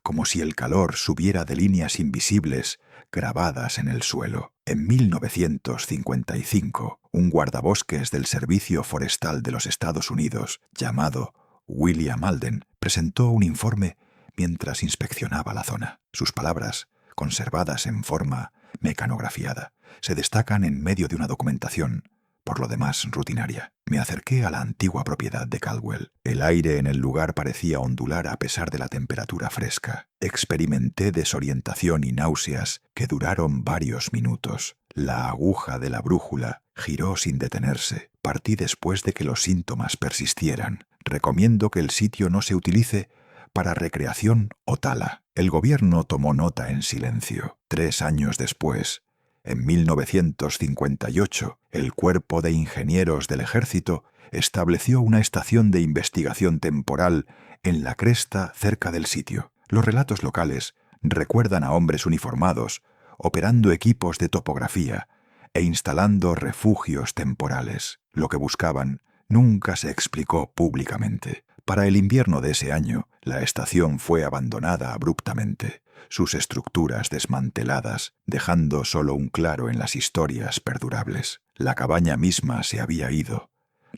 como si el calor subiera de líneas invisibles grabadas en el suelo. En 1955, un guardabosques del Servicio Forestal de los Estados Unidos, llamado William Alden, presentó un informe mientras inspeccionaba la zona. Sus palabras, conservadas en forma mecanografiada, se destacan en medio de una documentación, por lo demás rutinaria. Me acerqué a la antigua propiedad de Caldwell. El aire en el lugar parecía ondular a pesar de la temperatura fresca. Experimenté desorientación y náuseas que duraron varios minutos. La aguja de la brújula giró sin detenerse. Partí después de que los síntomas persistieran. Recomiendo que el sitio no se utilice para recreación o tala. El gobierno tomó nota en silencio. 3 años después, en 1958, el Cuerpo de Ingenieros del Ejército estableció una estación de investigación temporal en la cresta cerca del sitio. Los relatos locales recuerdan a hombres uniformados operando equipos de topografía e instalando refugios temporales. Lo que buscaban nunca se explicó públicamente. Para el invierno de ese año, la estación fue abandonada abruptamente, sus estructuras desmanteladas, dejando solo un claro en las historias perdurables. La cabaña misma se había ido,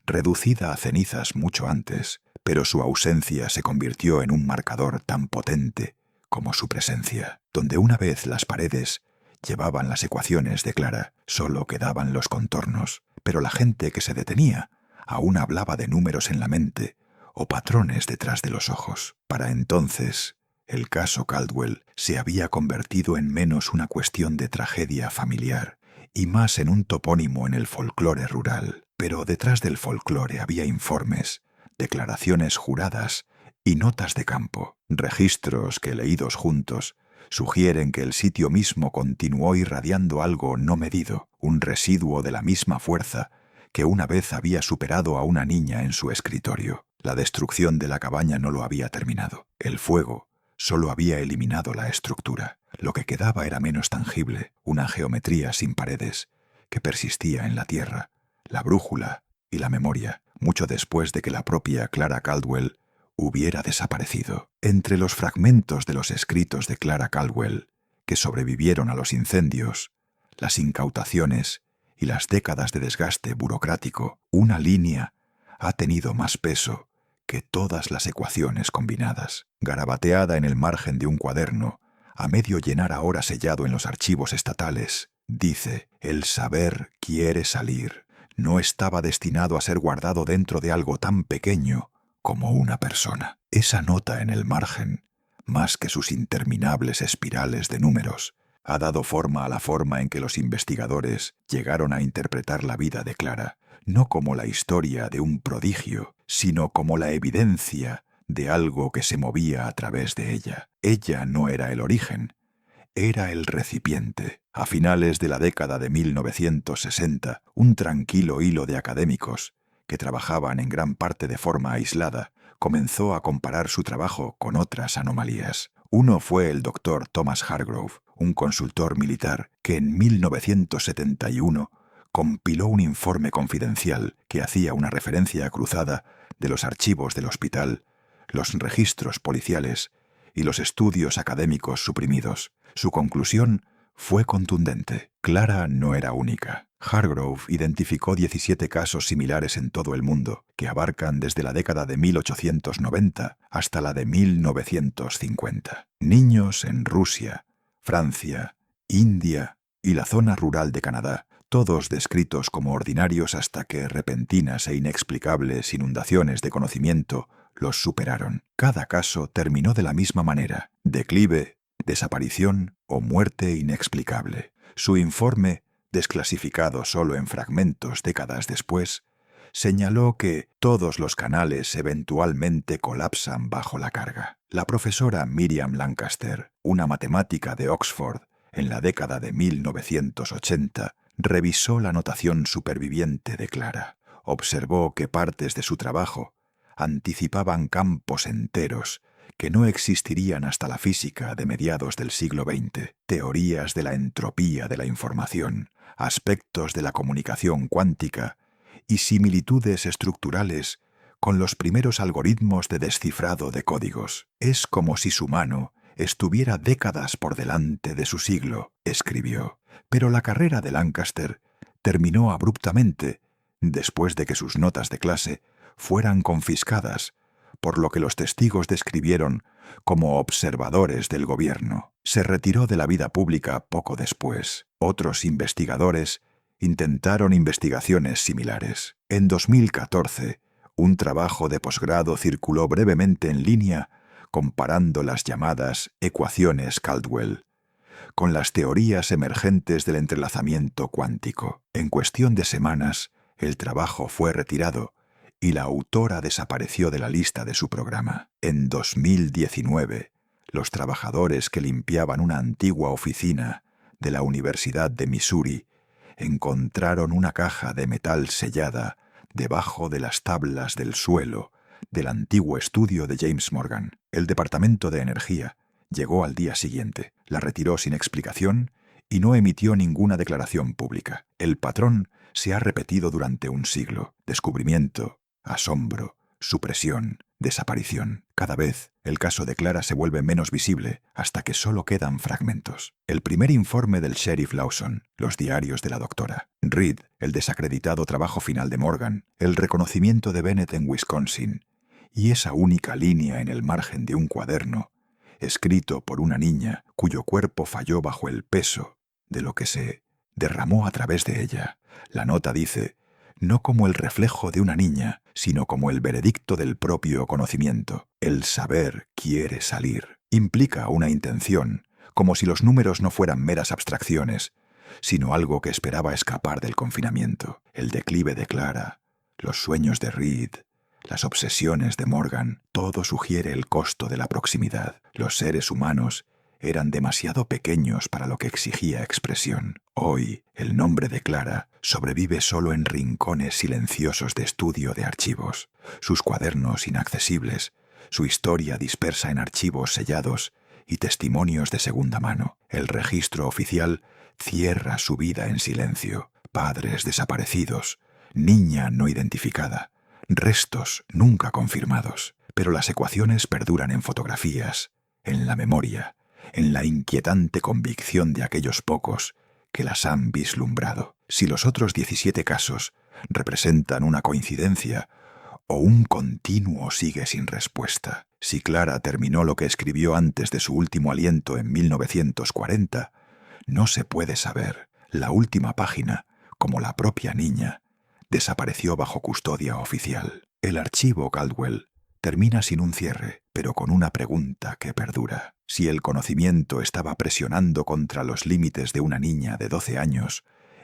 reducida a cenizas mucho antes, pero su ausencia se convirtió en un marcador tan potente como su presencia. Donde una vez las paredes llevaban las ecuaciones de Clara, solo quedaban los contornos, pero la gente que se detenía aún hablaba de números en la mente o patrones detrás de los ojos. Para entonces, el caso Caldwell se había convertido en menos una cuestión de tragedia familiar y más en un topónimo en el folclore rural. Pero detrás del folclore había informes, declaraciones juradas y notas de campo, registros que, leídos juntos, sugieren que el sitio mismo continuó irradiando algo no medido, un residuo de la misma fuerza que una vez había superado a una niña en su escritorio. La destrucción de la cabaña no lo había terminado. El fuego solo había eliminado la estructura. Lo que quedaba era menos tangible, una geometría sin paredes, que persistía en la tierra, la brújula y la memoria, mucho después de que la propia Clara Caldwell hubiera desaparecido. Entre los fragmentos de los escritos de Clara Caldwell, que sobrevivieron a los incendios, las incautaciones y las décadas de desgaste burocrático, una línea ha tenido más peso que todas las ecuaciones combinadas. Garabateada en el margen de un cuaderno, a medio llenar ahora sellado en los archivos estatales, dice: el saber quiere salir. No estaba destinado a ser guardado dentro de algo tan pequeño como una persona. Esa nota en el margen, más que sus interminables espirales de números, ha dado forma a la forma en que los investigadores llegaron a interpretar la vida de Clara, no como la historia de un prodigio, sino como la evidencia de algo que se movía a través de ella. Ella no era el origen, era el recipiente. A finales de la década de 1960, un tranquilo hilo de académicos, que trabajaban en gran parte de forma aislada, comenzó a comparar su trabajo con otras anomalías. Uno fue el doctor Thomas Hargrove, un consultor militar que en 1971 compiló un informe confidencial que hacía una referencia cruzada de los archivos del hospital, los registros policiales y los estudios académicos suprimidos. Su conclusión fue contundente. Clara no era única. Hargrove identificó 17 casos similares en todo el mundo, que abarcan desde la década de 1890 hasta la de 1950. Niños en Rusia, Francia, India y la zona rural de Canadá, todos descritos como ordinarios hasta que repentinas e inexplicables inundaciones de conocimiento los superaron. Cada caso terminó de la misma manera: declive, desaparición o muerte inexplicable. Su informe, desclasificado solo en fragmentos décadas después, señaló que todos los canales eventualmente colapsan bajo la carga. La profesora Miriam Lancaster, una matemática de Oxford, en la década de 1980, revisó la notación superviviente de Clara. Observó que partes de su trabajo anticipaban campos enteros que no existirían hasta la física de mediados del siglo XX, teorías de la entropía de la información, aspectos de la comunicación cuántica y similitudes estructurales con los primeros algoritmos de descifrado de códigos. Es como si su mano estuviera décadas por delante de su siglo, escribió. Pero la carrera de Lancaster terminó abruptamente después de que sus notas de clase fueran confiscadas, por lo que los testigos describieron como observadores del gobierno. Se retiró de la vida pública poco después. Otros investigadores intentaron investigaciones similares. En 2014, un trabajo de posgrado circuló brevemente en línea comparando las llamadas ecuaciones Caldwell con las teorías emergentes del entrelazamiento cuántico. En cuestión de semanas, el trabajo fue retirado y la autora desapareció de la lista de su programa. En 2019, los trabajadores que limpiaban una antigua oficina de la Universidad de Missouri encontraron una caja de metal sellada debajo de las tablas del suelo del antiguo estudio de James Morgan. El Departamento de Energía llegó al día siguiente, la retiró sin explicación y no emitió ninguna declaración pública. El patrón se ha repetido durante un siglo: descubrimiento, asombro, supresión, desaparición. Cada vez el caso de Clara se vuelve menos visible hasta que solo quedan fragmentos. El primer informe del sheriff Lawson, los diarios de la doctora Reed, el desacreditado trabajo final de Morgan, el reconocimiento de Bennett en Wisconsin y esa única línea en el margen de un cuaderno escrito por una niña cuyo cuerpo falló bajo el peso de lo que se derramó a través de ella. La nota dice: no como el reflejo de una niña, sino como el veredicto del propio conocimiento. El saber quiere salir. Implica una intención, como si los números no fueran meras abstracciones, sino algo que esperaba escapar del confinamiento. El declive de Clara, los sueños de Reed, las obsesiones de Morgan, todo sugiere el costo de la proximidad. Los seres humanos eran demasiado pequeños para lo que exigía expresión. Hoy, el nombre de Clara sobrevive solo en rincones silenciosos de estudio de archivos, sus cuadernos inaccesibles, su historia dispersa en archivos sellados y testimonios de segunda mano. El registro oficial cierra su vida en silencio. Padres desaparecidos, niña no identificada, restos nunca confirmados. Pero las ecuaciones perduran en fotografías, en la memoria, en la inquietante convicción de aquellos pocos que las han vislumbrado. Si los otros 17 casos representan una coincidencia o un continuo sigue sin respuesta. Si Clara terminó lo que escribió antes de su último aliento en 1940, no se puede saber. La última página, como la propia niña, desapareció bajo custodia oficial. El archivo Caldwell termina sin un cierre, pero con una pregunta que perdura. Si el conocimiento estaba presionando contra los límites de una niña de 12 años,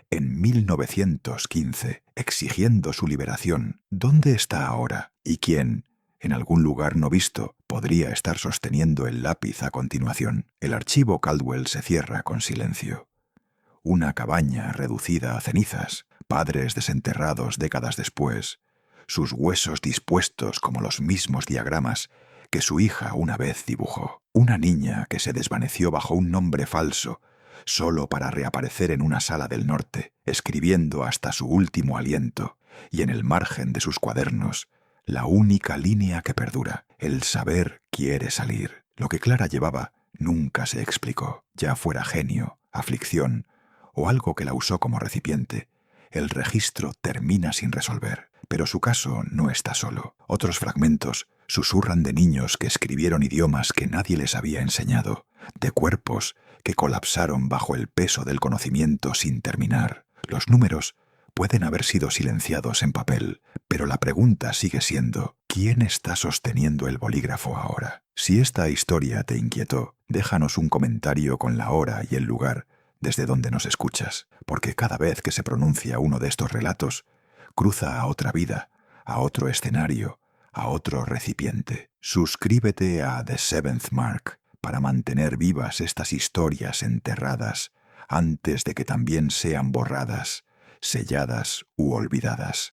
en 1915, exigiendo su liberación, ¿dónde está ahora? ¿Y quién, en algún lugar no visto, podría estar sosteniendo el lápiz a continuación? El archivo Caldwell se cierra con silencio. Una cabaña reducida a cenizas, padres desenterrados décadas después, sus huesos dispuestos como los mismos diagramas que su hija una vez dibujó. Una niña que se desvaneció bajo un nombre falso, solo para reaparecer en una sala del norte, escribiendo hasta su último aliento, y en el margen de sus cuadernos, la única línea que perdura: el saber quiere salir. Lo que Clara llevaba nunca se explicó, ya fuera genio, aflicción o algo que la usó como recipiente. El registro termina sin resolver, pero su caso no está solo. Otros fragmentos susurran de niños que escribieron idiomas que nadie les había enseñado, de cuerpos que colapsaron bajo el peso del conocimiento sin terminar. Los números pueden haber sido silenciados en papel, pero la pregunta sigue siendo: ¿quién está sosteniendo el bolígrafo ahora? Si esta historia te inquietó, déjanos un comentario con la hora y el lugar desde donde nos escuchas, porque cada vez que se pronuncia uno de estos relatos, cruza a otra vida, a otro escenario, a otro recipiente. Suscríbete a The Seventh Mark para mantener vivas estas historias enterradas antes de que también sean borradas, selladas u olvidadas.